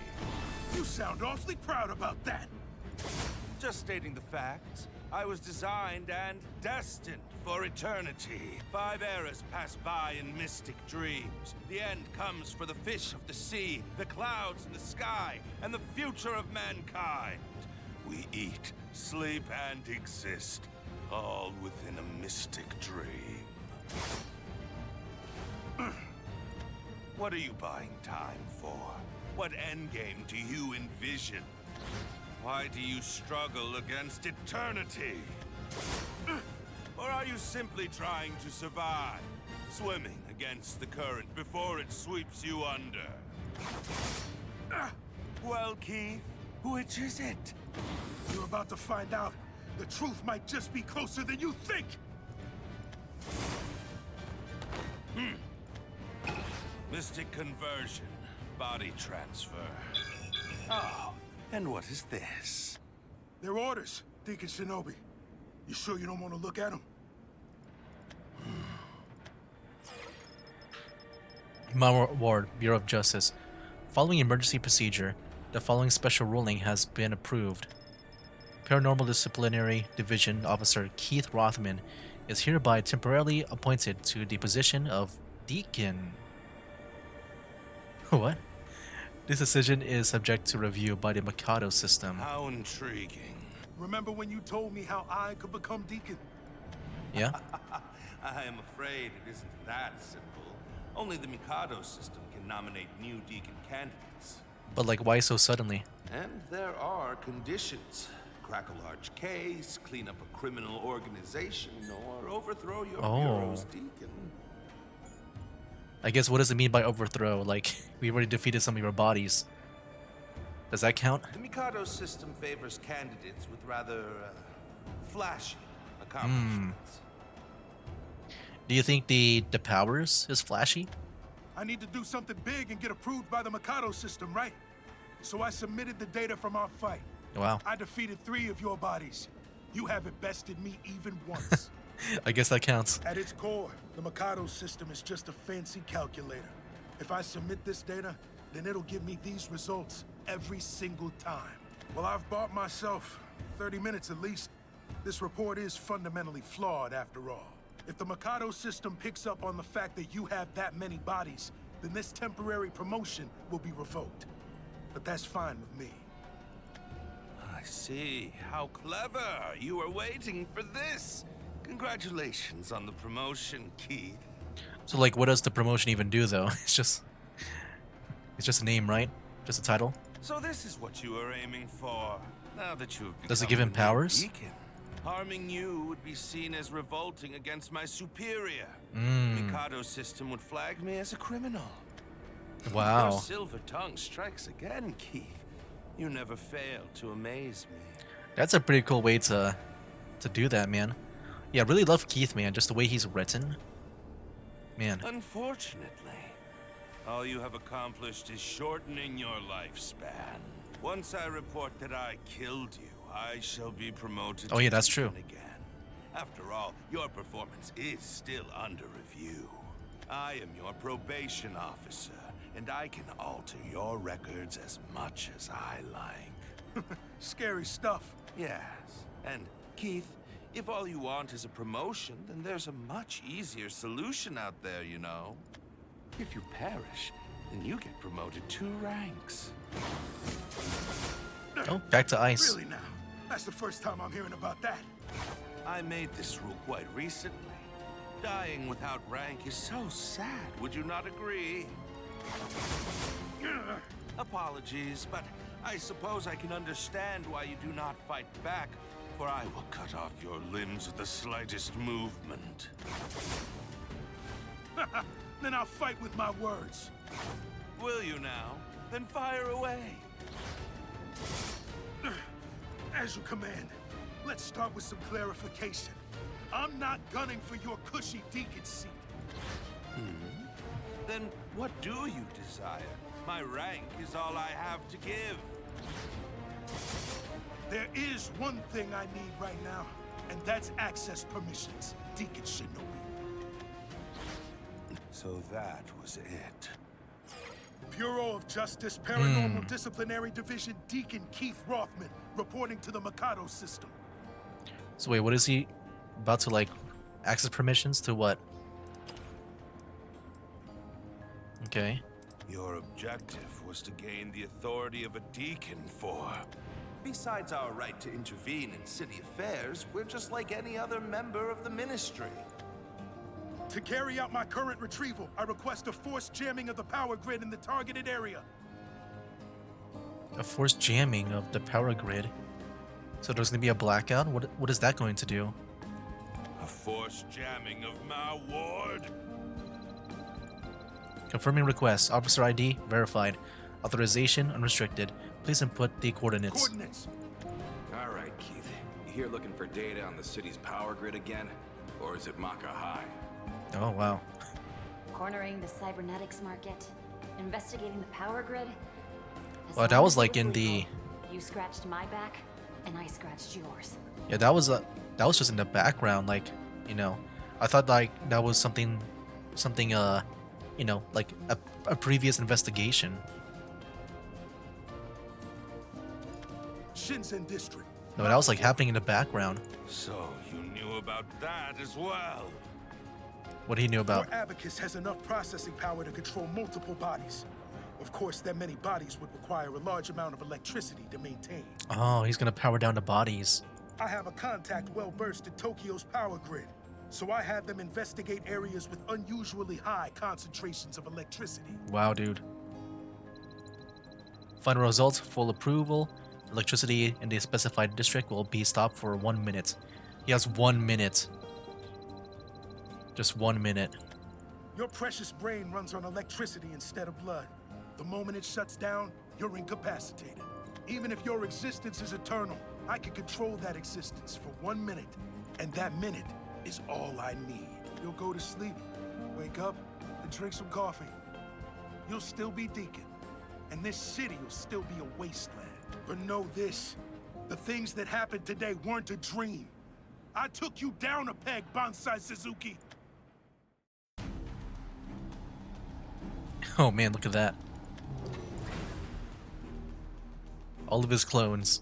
B: You sound awfully proud about that.
D: Just stating the facts. I was designed and destined for eternity. 5 eras pass by in mystic dreams. The end comes for the fish of the sea, the clouds in the sky, and the future of mankind. We eat, sleep, and exist, all within a mystic dream. What are you buying time for? What endgame do you envision? Why do you struggle against eternity? Or are you simply trying to survive, swimming against the current before it sweeps you under? Well, Keith, which is it?
B: You're about to find out. The truth might just be closer than you think.
D: Mystic conversion, body transfer. Oh, and what is this?
B: They're orders, Deacon Shinobi. You sure you don't want to look at them?
A: Mama Ward, Bureau of Justice. Following emergency procedure, the following special ruling has been approved. Paranormal Disciplinary Division Officer Keith Rothman is hereby temporarily appointed to the position of Deacon. What? This decision is subject to review by the Mikado system.
D: How intriguing.
B: Remember when you told me how I could become Deacon?
A: Yeah?
D: I am afraid it isn't that simple. Only the Mikado system can nominate new deacon candidates.
A: But like, why so suddenly?
D: And there are conditions. Crack a large case, clean up a criminal organization, or overthrow your bureau's deacon.
A: I guess what does it mean by overthrow? Like, we already defeated some of your bodies. Does that count?
D: The Mikado system favors candidates with rather flashy accomplishments.
A: Do you think the powers is flashy?
B: I need to do something big and get approved by the Mikado system, right? So I submitted the data from our fight.
A: Wow.
B: I defeated 3 of your bodies. You haven't bested me even once.
A: I guess that counts.
B: At its core, the Mikado system is just a fancy calculator. If I submit this data, then it'll give me these results every single time. Well, I've bought myself 30 minutes at least. This report is fundamentally flawed after all. If the Mikado system picks up on the fact that you have that many bodies, then this temporary promotion will be revoked. But that's fine with me.
D: I see. How clever. You were waiting for this. Congratulations on the promotion, Keith.
A: So like, what does the promotion even do though? It's just a name, right? Just a title.
D: So this is what you were aiming for. Now that you've
A: Does it
D: become
A: give him
D: the new
A: powers?
D: Deacon, harming you would be seen as revolting against my superior. Mikado's system would flag me as a criminal.
A: Wow.
D: Your silver tongue strikes again, Keith. You never fail to amaze me.
A: That's a pretty cool way to do that, man. Yeah, I really love Keith, man. Just the way he's written. Man.
D: Unfortunately, all you have accomplished is shortening your lifespan. Once I report that I killed you, I shall be promoted.
A: Oh yeah, that's true.
D: Again. After all, your performance is still under review. I am your probation officer, and I can alter your records as much as I like.
B: Scary stuff.
D: Yes, and Keith, if all you want is a promotion, then there's a much easier solution out there, you know. If you perish, then you get promoted 2 ranks.
A: Oh, back to ice.
B: Really now? That's the first time I'm hearing about that.
D: I made this rule quite recently. Dying without rank is so sad, would you not agree? Apologies, but I suppose I can understand why you do not fight back, for I will cut off your limbs at the slightest movement.
B: Then I'll fight with my words.
D: Will you now? Then fire away.
B: As you command. Let's start with some clarification. I'm not gunning for your cushy deacon seat.
D: Then what do you desire? My rank is all I have to give.
B: There is one thing I need right now, and that's access permissions, Deacon Shinobi.
D: So that was it.
B: Bureau of Justice Paranormal Disciplinary Division Deacon Keith Rothman reporting to the Mikado system.
A: So wait, what is he about to like access permissions to what? Okay.
D: Your objective was to gain the authority of a deacon for. Besides our right to intervene in city affairs, we're just like any other member of the ministry.
B: To carry out my current retrieval, I request a forced jamming of the power grid in the targeted area.
A: A forced jamming of the power grid. So there's gonna be a blackout? What is that going to do?
D: A forced jamming of my ward?
A: Confirming request. Officer ID verified. Authorization unrestricted. Please input the coordinates.
B: Coordinates.
E: All right, Keith. You here looking for data on the city's power grid again? Or is it Maka High?
A: Oh wow.
C: Cornering the cybernetics market, investigating the power grid. As
A: Well, that
C: long
A: was
C: as it
A: like in the.
C: legal, you scratched my back, and I scratched yours.
A: Yeah, that was just in the background, like, you know. I thought like that was something you know, like a previous investigation.
B: Shinzen District.
A: No, that was like happening in the background.
D: So you knew about that as well.
A: What he knew about.
B: Your abacus has enough processing power to control multiple bodies. Of course, that many bodies would require a large amount of electricity to maintain.
A: Oh, he's gonna power down the bodies.
B: I have a contact well versed in Tokyo's power grid, so I had them investigate areas with unusually high concentrations of electricity.
A: Wow, dude. Final results, full approval. Electricity in the specified district will be stopped for 1 minute. He has 1 minute. Just 1 minute.
B: Your precious brain runs on electricity instead of blood. The moment it shuts down, you're incapacitated. Even if your existence is eternal, I can control that existence for 1 minute. And that minute is all I need. You'll go to sleep, wake up, and drink some coffee. You'll still be Deacon. and this city will still be a wasteland. But know this, the things that happened today weren't a dream. I took you down a peg, Bonsai Suzuki.
A: Oh man, look at that. All of his clones.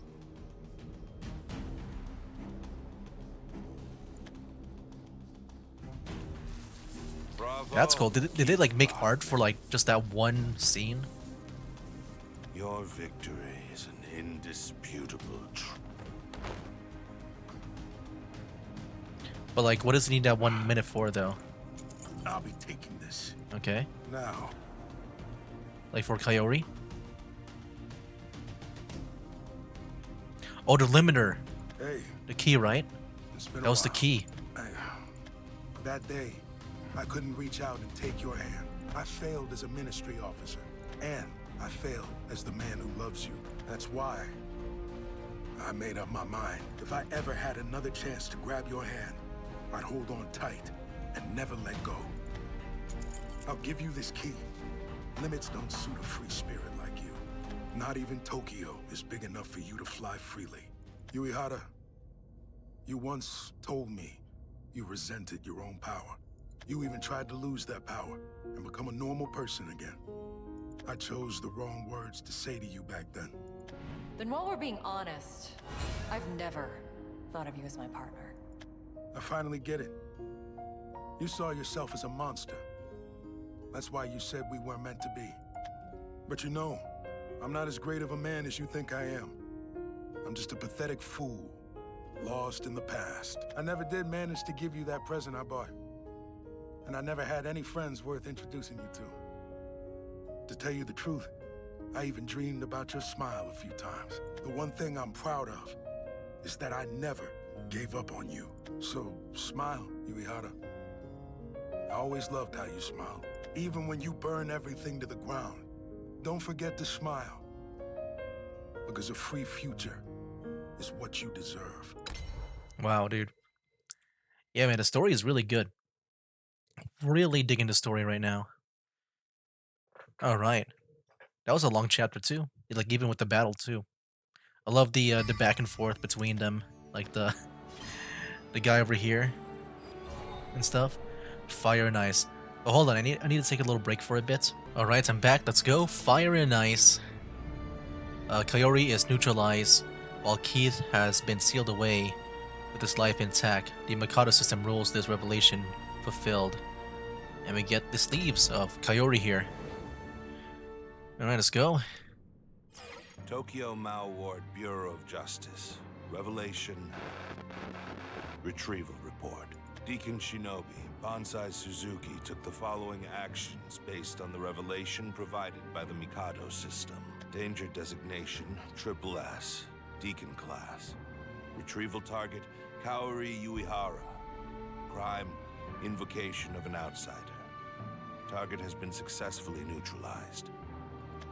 D: Bravo.
A: That's cool. Did they like make art for like just that one scene?
D: Your victory is an indisputable truth.
A: But like, what does he need that 1 minute for though?
B: I'll be taking this.
A: Okay.
B: Now.
A: Like for Kaori? Oh, the limiter.
B: Hey,
A: The key, right?
B: it's been
A: That was the
B: a
A: key.
B: while. That day, I couldn't reach out and take your hand. I failed as a ministry officer, and I failed as the man who loves you. That's why I made up my mind. If I ever had another chance to grab your hand, I'd hold on tight and never let go. I'll give you this key. Limits don't suit a free spirit like you. Not even Tokyo is big enough for you to fly freely. Uehara, you once told me you resented your own power. You even tried to lose that power and become a normal person again. I chose the wrong words to say to you back then.
F: Then while we're being honest, I've never thought of you as my partner.
B: I finally get it. You saw yourself as a monster. That's why you said we weren't meant to be. But you know, I'm not as great of a man as you think I am. I'm just a pathetic fool, lost in the past. I never did manage to give you that present I bought. And I never had any friends worth introducing you to. To tell you the truth, I even dreamed about your smile a few times. The one thing I'm proud of is that I never gave up on you. So, smile, Uehara. I always loved how you smiled. Even when you burn everything to the ground, don't forget to smile. Because a free future is what you deserve.
A: Wow, dude. Yeah, man, the story is really good. Really digging the story right now. All right, that was a long chapter too. Like even with the battle too. I love the back and forth between them, like the the guy over here and stuff. Fire and ice. Oh, hold on, I need to take a little break for a bit. All right, I'm back. Let's go. Fire and ice. Kaori is neutralized, while Keith has been sealed away with his life intact. The Mikado system rules this revelation fulfilled. And we get the sleeves of Kaori here. Alright, let's go.
D: Tokyo Mao Ward Bureau of Justice. Revelation. Retrieval report. Deacon Shinobi, Bonsai Suzuki took the following actions based on the revelation provided by the Mikado system. Danger designation, Triple S. Deacon class. Retrieval target, Kaori Uehara. Crime, invocation of an outsider. Target has been successfully neutralized.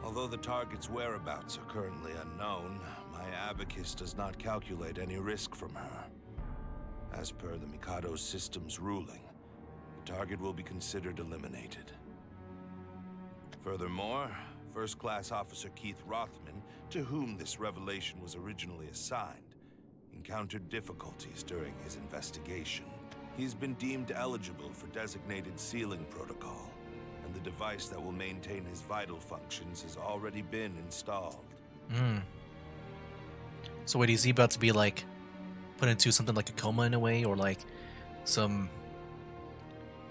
D: Although the target's whereabouts are currently unknown, my abacus does not calculate any risk from her. As per the Mikado system's ruling, the target will be considered eliminated. Furthermore, First Class Officer Keith Rothman, to whom this revelation was originally assigned, encountered difficulties during his investigation. He's been deemed eligible for designated sealing protocol, and the device that will maintain his vital functions has already been installed.
A: So wait, is he about to be like put into something like a coma in a way, or like some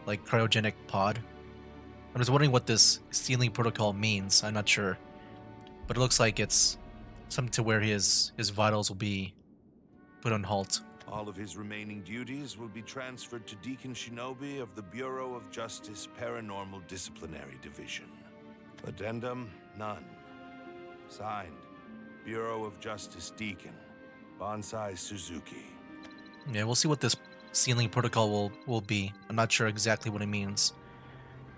A: like cryogenic pod? I'm just wondering what this sealing protocol means. I'm not sure, but it looks like it's something to where his vitals will be put on halt.
D: All of his remaining duties will be transferred to Deacon Shinobi of the Bureau of Justice Paranormal Disciplinary Division. Addendum, none. Signed, Bureau of Justice Deacon, Bonsai Suzuki.
A: Yeah, we'll see what this sealing protocol will be. I'm not sure exactly what it means,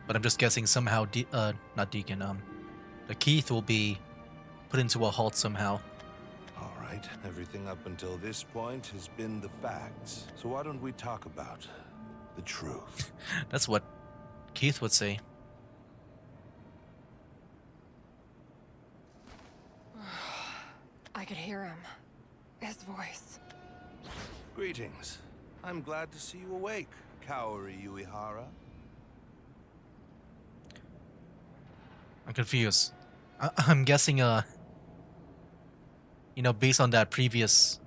A: but I'm just guessing somehow, not Deacon, the Keith will be put into a halt somehow.
D: All right, everything up until this point has been the facts. So why don't we talk about the truth?
A: That's what Keith would say.
F: could hear him. His voice.
D: Greetings. I'm glad to see you awake, Kaori Uehara.
A: I'm confused. I'm guessing, you know, based on that previous,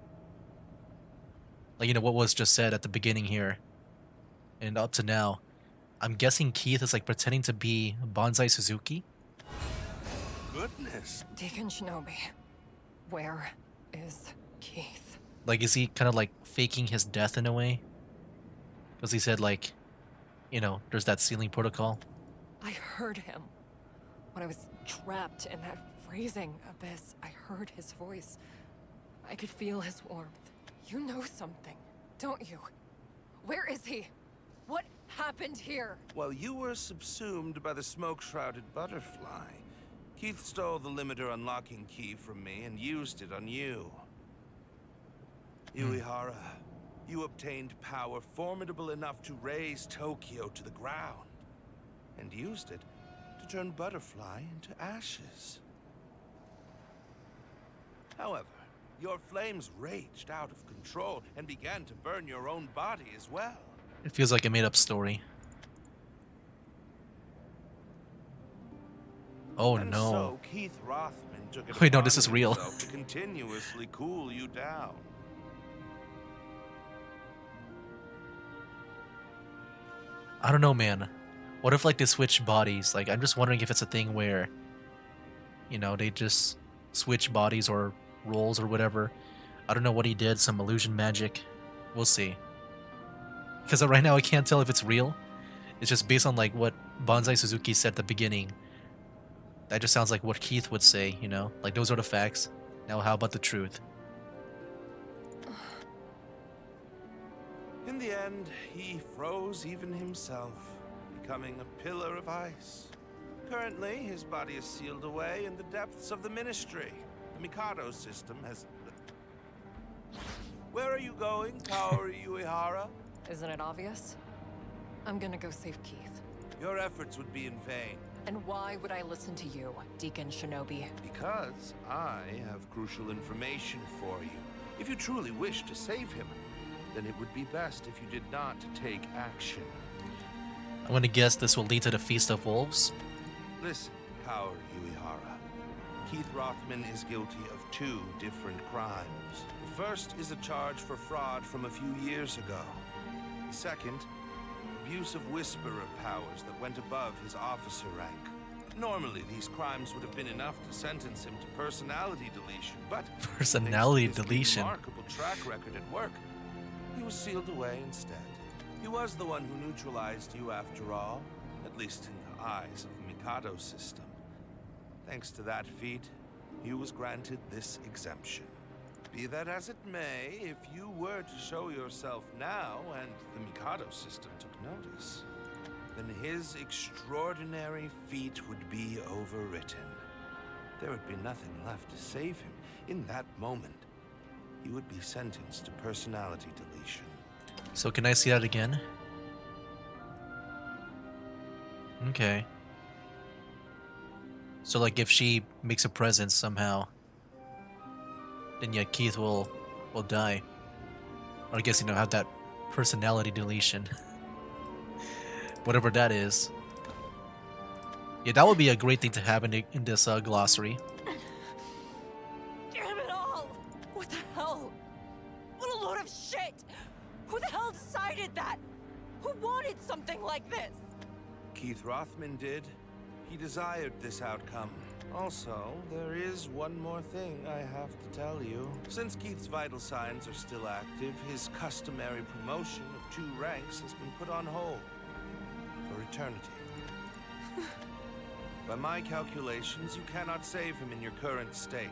A: like, you know, what was just said at the beginning here, and up to now, I'm guessing Keith is like pretending to be Bonsai Suzuki.
D: Goodness.
F: Deacon Shinobi, where is Keith?
A: Like, is he kind of like faking his death in a way? Because he said, like, you know, there's that sealing protocol.
F: I heard him. When I was trapped in that freezing abyss, I heard his voice. I could feel his warmth. You know something, don't you? Where is he? What happened here?
D: While you were subsumed by the smoke-shrouded butterfly, Keith stole the limiter unlocking key from me and used it on you. Uehara, you obtained power formidable enough to raise Tokyo to the ground, and used it to turn Butterfly into ashes. However, your flames raged out of control and began to burn your own body as well.
A: It feels like a made-up story. Oh
D: And
A: no.
D: so Keith Rothman took it
A: Wait, no,
D: upon
A: this is real.
D: himself to continuously cool you down.
A: I don't know, man. What if, like, they switch bodies? Like, I'm just wondering if it's a thing where, you know, they just switch bodies or roles or whatever. I don't know what he did, some illusion magic. We'll see. Because right now I can't tell if it's real. It's just based on, like, what Bonsai Suzuki said at the beginning. That just sounds like what Keith would say, you know? Like, those are the facts. Now how about the truth?
D: In the end, he froze even himself, becoming a pillar of ice. Currently, his body is sealed away in the depths of the Ministry. The Mikado system has... Where are you going, Kaori Uehara?
F: Isn't it obvious? I'm gonna go save Keith.
D: Your efforts would be in vain,
F: And why would I listen to you, Deacon Shinobi?
D: because I have crucial information for you. If you truly wish to save him, then it would be best if you did not take action.
A: I'm gonna guess this will lead to the Feast of Wolves.
D: Listen, Kaori Uehara. Keith Rothman is guilty of 2 different crimes. The first is a charge for fraud from a few years ago. The second, abuse of Whisperer powers that went above his officer rank. Normally, these crimes would have been enough to sentence him to personality deletion, but
A: Personality
D: thanks to his
A: deletion.
D: remarkable track record at work, he was sealed away instead. He was the one who neutralized you after all, at least in the eyes of the Mikado system. Thanks to that feat, you was granted this exemption. Be that as it may, if you were to show yourself now and the Mikado system took notice, then his extraordinary feat would be overwritten. There would be nothing left to save him. In that moment, he would be sentenced to personality deletion.
A: So can I see that again? Okay. So, like, if she makes a presence somehow, then yeah, Keith will die. Or I guess, you know, have that personality deletion. Whatever that is. Yeah, that would be a great thing to have in this glossary.
F: Damn it all! What the hell? What a load of shit! Who the hell decided that? Who wanted something like this?
D: Keith Rothman did. He desired this outcome. Also, there is one more thing I have to tell you. Since Keith's vital signs are still active, his customary promotion of 2 ranks has been put on hold for eternity. By my calculations, you cannot save him in your current state.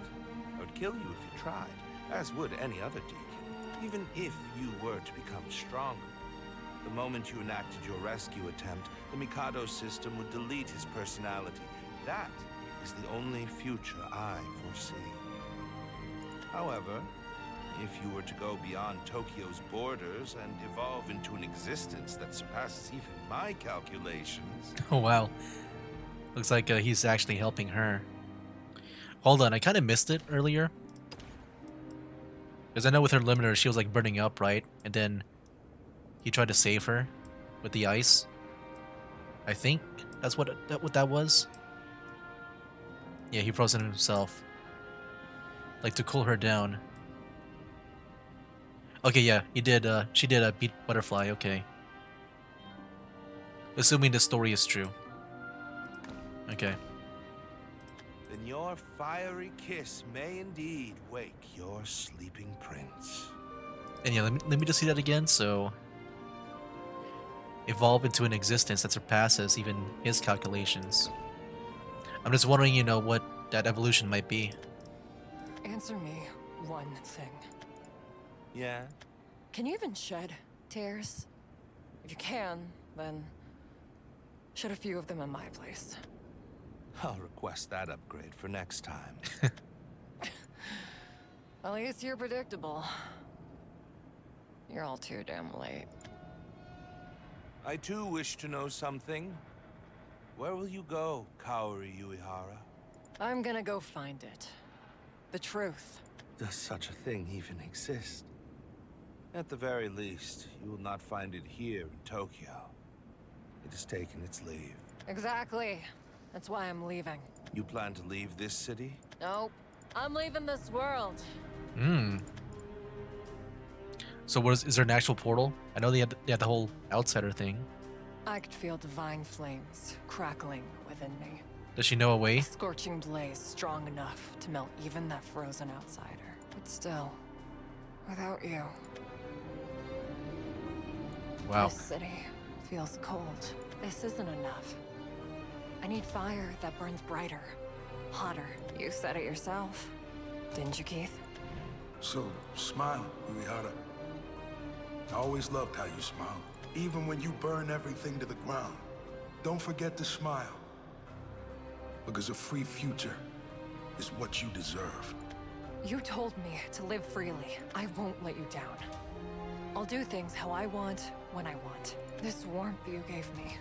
D: I would kill you if you tried, as would any other deacon, even if you were to become stronger. The moment you enacted your rescue attempt, the Mikado system would delete his personality. That is the only future I foresee. However, if you were to go beyond Tokyo's borders and evolve into an existence that surpasses even my calculations...
A: Oh, wow. Looks like he's actually helping her. Hold on, I kind of missed it earlier. Because I know with her limiter, she was like burning up, right? And then he tried to save her with the ice. I think that's what that was. Yeah, he frozen himself, like to cool her down. Okay, yeah, he did. She did beat Butterfly. Okay, assuming the story is true. Okay.
D: Then your fiery kiss may indeed wake your sleeping prince.
A: And yeah, let me just see that again. So, evolve into an existence that surpasses even his calculations. I'm just wondering, what that evolution might be.
F: Answer me one thing.
D: Yeah?
F: Can you even shed tears? If you can, then shed a few of them in my place.
D: I'll request that upgrade for next time.
F: At least you're predictable. You're all too damn late.
D: I too wish to know something. Where will you go, Kaori Uehara?
F: I'm gonna go find it. The truth.
D: Does such a thing even exist? At the very least, you will not find it here in Tokyo. It has taken its leave.
F: Exactly. That's why I'm leaving.
D: You plan to leave this city?
F: Nope. I'm leaving this world.
A: Hmm. So is there an actual portal? I know they had the whole outsider thing.
F: I could feel divine flames crackling within me.
A: Does she know a
F: A
A: way?
F: scorching blaze strong enough to melt even that frozen outsider. But still, without you,
A: Wow.
F: this city feels cold. This isn't enough. I need fire that burns brighter, hotter. You said it yourself, didn't you, Keith?
B: So, smile, Uehara. I always loved how you smile. Even when you burn everything to the ground. Don't forget to smile. Because a free future is what you deserve.
F: You told me to live freely. I won't let you down. I'll do things how I want, when I want. This warmth you gave me,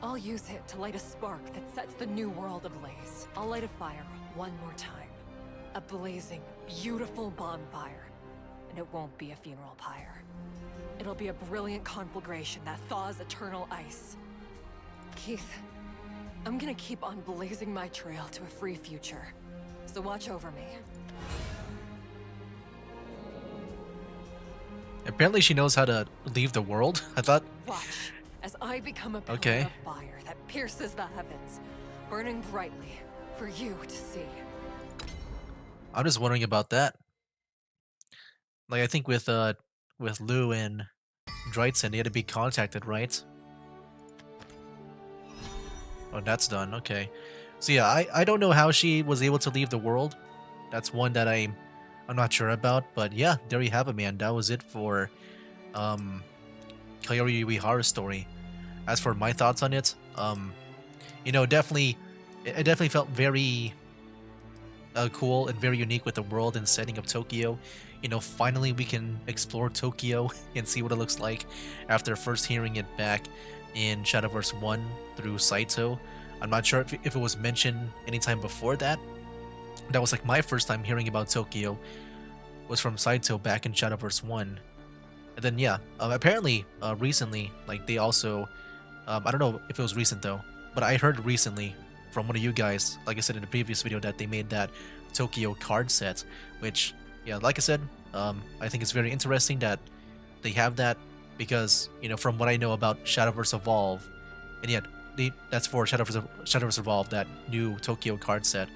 F: I'll use it to light a spark that sets the new world ablaze. I'll light a fire one more time. A blazing, beautiful bonfire. And it won't be a funeral pyre. It'll be a brilliant conflagration that thaws eternal ice. Keith, I'm gonna keep on blazing my trail to a free future. So watch over me.
A: Apparently she knows how to leave the world. I thought.
F: Watch as I become a pillar
A: Okay.
F: of fire that pierces the heavens, burning brightly for you to see.
A: I'm just wondering about that. Like I think with Lou and Dreitzen, they had to be contacted, right? Oh, that's done. Okay. So yeah, I don't know how she was able to leave the world. That's one that I'm not sure about. But yeah, there you have it, man. That was it for Kaori Uehara's story. As for my thoughts on it, definitely, it definitely felt very cool and very unique with the world and setting of Tokyo. Finally we can explore Tokyo and see what it looks like after first hearing it back in Shadowverse 1 through Saito. I'm not sure if it was mentioned anytime before that. That was like my first time hearing about Tokyo was from Saito back in Shadowverse 1. And then yeah, apparently recently, like they also, I don't know if it was recent though, but I heard recently from one of you guys, like I said in the previous video, that they made that Tokyo card set, which, yeah, like I said, I think it's very interesting that they have that because, from what I know about Shadowverse Evolve, and yet that's for Shadowverse Evolve, that new Tokyo card set.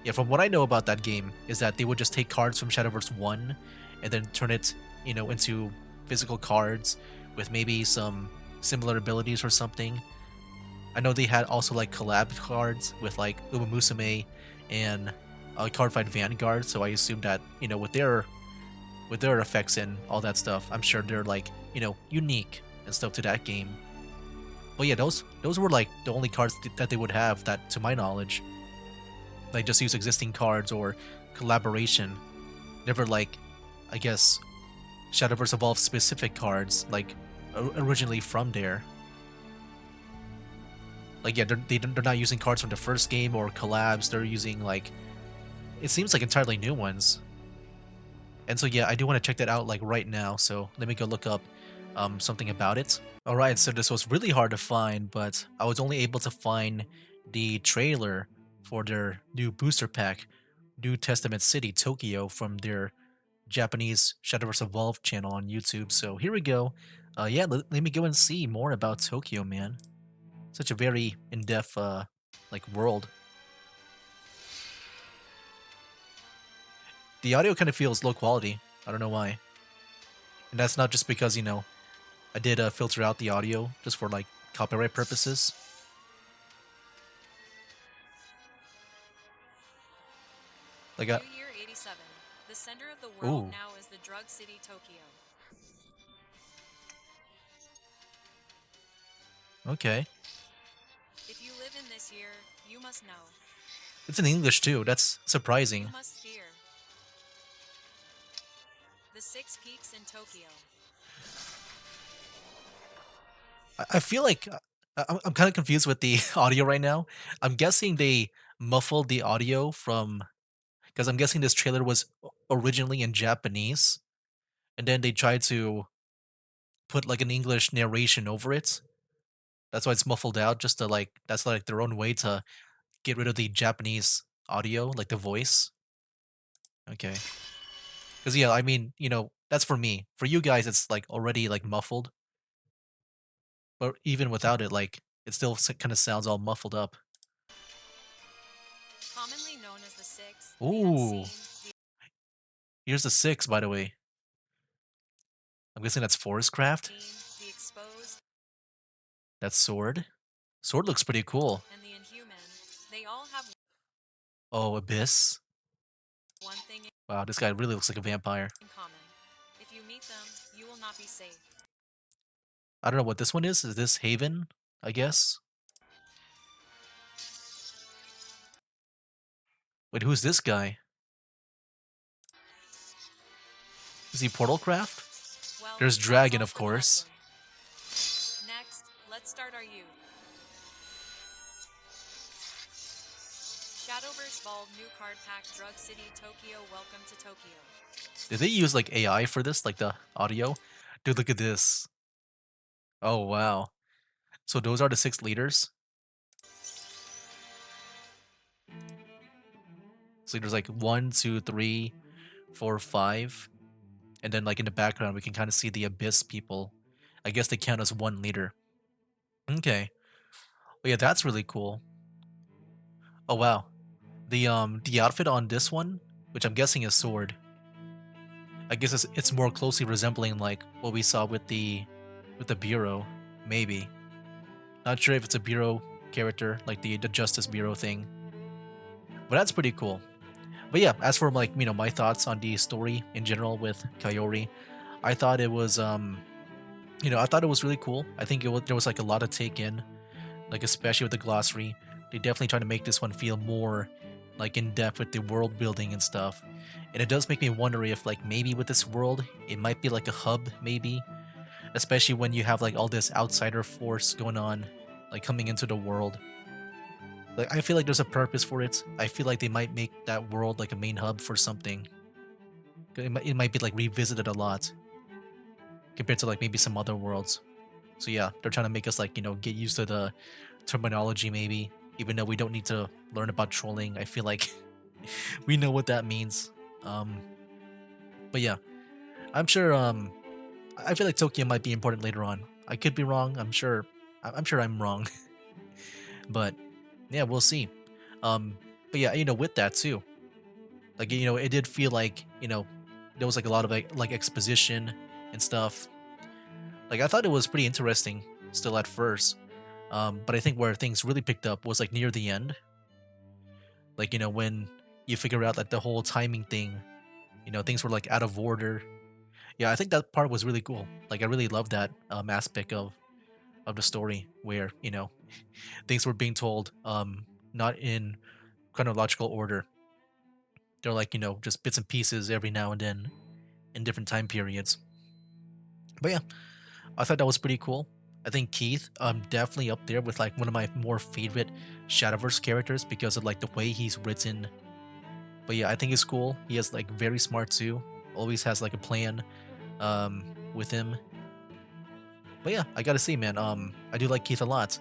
A: Yeah, from what I know about that game is that they would just take cards from Shadowverse 1 and then turn it, into physical cards with maybe some similar abilities or something. I know they had also like collab cards with like Uma Musume and Cardfight Vanguard, so I assume that, with their effects and all that stuff, I'm sure they're like, unique and stuff to that game. But yeah, those were like the only cards that they would have that, to my knowledge, like just use existing cards or collaboration. Never like, I guess, Shadowverse Evolve specific cards like originally from there. Like yeah, they're not using cards from the first game or collabs. They're using like, it seems like entirely new ones. And so yeah, I do want to check that out like right now. So let me go look up something about it. All right, so this was really hard to find, but I was only able to find the trailer for their new booster pack, New Testament City, Tokyo, from their Japanese Shadowverse Evolved channel on YouTube. So here we go. Yeah, let me go and see more about Tokyo, man. Such a very in-depth, like world. The audio kind of feels low quality. I don't know why, and that's not just because I did filter out the audio just for like copyright purposes. Like,
F: New Year 87. The center of the world
A: ooh,
F: now is the drug city Tokyo.
A: okay.
F: If you live in this year, you must know.
A: It's in English too. That's
F: You
A: surprising.
F: must fear. The six peaks in Tokyo.
A: I feel like I'm kind of confused with the audio right now. I'm guessing they muffled the audio from because I'm guessing this trailer was originally in Japanese, and then they tried to put like an English narration over it. That's why it's muffled out, just to like that's like their own way to get rid of the Japanese audio, like the voice. Okay. Because yeah, I mean, that's for me. For you guys, it's like already like muffled, but even without it, like it still kind of sounds all muffled up.
F: Commonly known as the six, the
A: Ooh,
F: unseen,
A: here's the six, by the way. I'm guessing that's Forestcraft.
F: the exposed,
A: That's Sword. Sword looks pretty cool.
F: and the inhuman. They all have
A: Oh, Abyss.
F: one thing
A: Wow, this guy really looks like a vampire.
F: in common. If you meet them, you will not be safe.
A: I don't know what this one is. Is this Haven? I guess. Wait, who's this guy? Is he Portalcraft?
F: Well,
A: There's
F: that's
A: Dragon,
F: all
A: of
F: for the
A: course.
F: lesson. Next, let's start our youth. Shadowverse Vault New Card Pack Drug City Tokyo. Welcome to Tokyo.
A: Did they use like AI for this, like the audio? Dude, look at this. Oh wow. So those are the six leaders. So there's like one, two, three, four, five, and then like in the background we can kind of see the Abyss people. I guess they count as one leader. Okay. Oh yeah, that's really cool. Oh wow. The outfit on this one, which I'm guessing is Sword. I guess it's more closely resembling like what we saw with the Bureau, maybe. Not sure if it's a Bureau character, like the Justice Bureau thing. But that's pretty cool. But yeah, as for like, my thoughts on the story in general with Kayori, I thought it was I thought it was really cool. I think there was like a lot to take in, like especially with the glossary. They definitely try to make this one feel more like in depth with the world building and stuff. And it does make me wonder if like maybe with this world, it might be like a hub maybe, especially when you have like all this outsider force going on, like coming into the world. Like I feel like there's a purpose for it. I feel like they might make that world like a main hub for something. It might be like revisited a lot compared to like maybe some other worlds. So yeah, they're trying to make us like, get used to the terminology maybe, even though we don't need to learn about trolling. I feel like we know what that means. Um but yeah, I'm sure I feel like Tokyo might be important later on. I could be wrong. I'm sure I'm wrong. But yeah, we'll see. But yeah, with that too. Like it did feel like, there was like a lot of like exposition and stuff. Like I thought it was pretty interesting still at first. But I think where things really picked up was like near the end. Like, when you figure out like the whole timing thing, things were like out of order. Yeah, I think that part was really cool. Like I really loved that aspect of the story where, things were being told not in chronological order. They're like, just bits and pieces every now and then in different time periods. But yeah, I thought that was pretty cool. I think Keith, definitely up there with like one of my more favorite Shadowverse characters because of like the way he's written. But yeah, I think he's cool. He is like very smart too. always has like a plan with him. But yeah, I gotta say, man, I do like Keith a lot.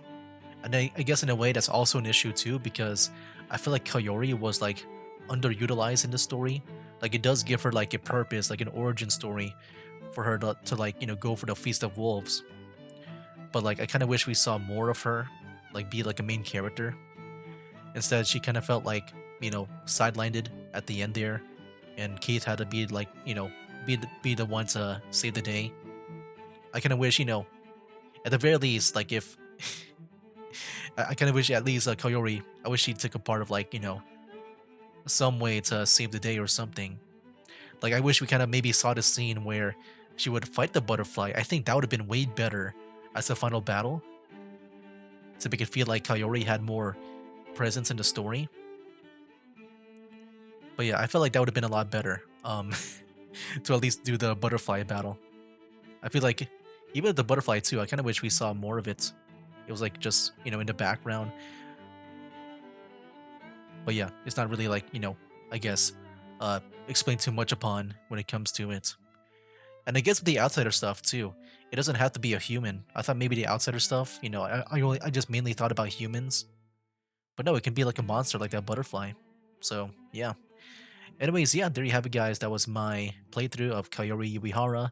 A: And I guess in a way that's also an issue too, because I feel like Kayori was like underutilized in the story. Like it does give her like a purpose, like an origin story for her to like, go for the Feast of Wolves. But like I kind of wish we saw more of her, like be like a main character. Instead, she kind of felt like, sidelined at the end there, and Keith had to be like, be the one to save the day. I kind of wish, at the very least, like if I kind of wish at least Koyori, I wish she took a part of like, some way to save the day or something. Like I wish we kind of maybe saw the scene where she would fight the butterfly. I think that would have been way better as a final battle, to make it feel like Koyori had more presence in the story. But yeah, I felt like that would have been a lot better. To at least do the butterfly battle. I feel like even with the butterfly too, I kind of wish we saw more of it. It was like just, in the background. But yeah, it's not really like, I guess, explained too much upon when it comes to it. And I guess with the outsider stuff too, it doesn't have to be a human. I thought maybe the outsider stuff, I just mainly thought about humans. But no, it can be like a monster like that butterfly. So yeah. Anyways, yeah, there you have it, guys. That was my playthrough of Kayori Yuihara,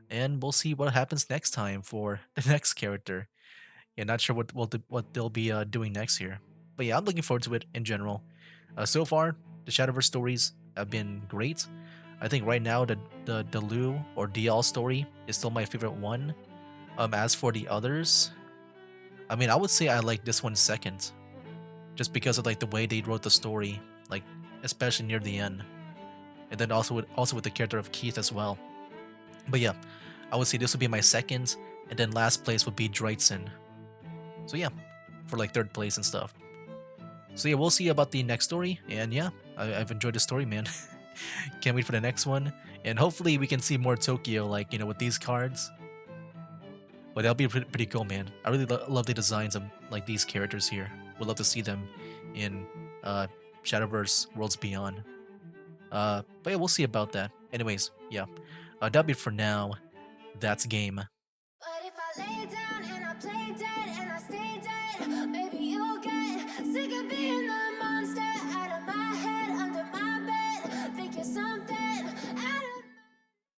A: and we'll see what happens next time for the next character. Yeah, not sure what they'll be doing next here, but yeah, I'm looking forward to it in general. So far, the Shadowverse stories have been great. I think right now the Lu or DL story is still my favorite one. As for the others, I mean, I would say I like this one second, just because of like the way they wrote the story, like especially near the end, and then also with the character of Keith as well. But yeah, I would say this would be my second, and then last place would be Dreitzen. So yeah, for like third place and stuff. So yeah, we'll see about the next story, and yeah, I've enjoyed the story, man. Can't wait for the next one, and hopefully we can see more Tokyo, like with these cards. But that'll be pretty cool, man. I really love the designs of like these characters here. Would love to see them in Shadowverse Worlds Beyond. But yeah, we'll see about that. Anyways, yeah, that'll be it for now. That's game.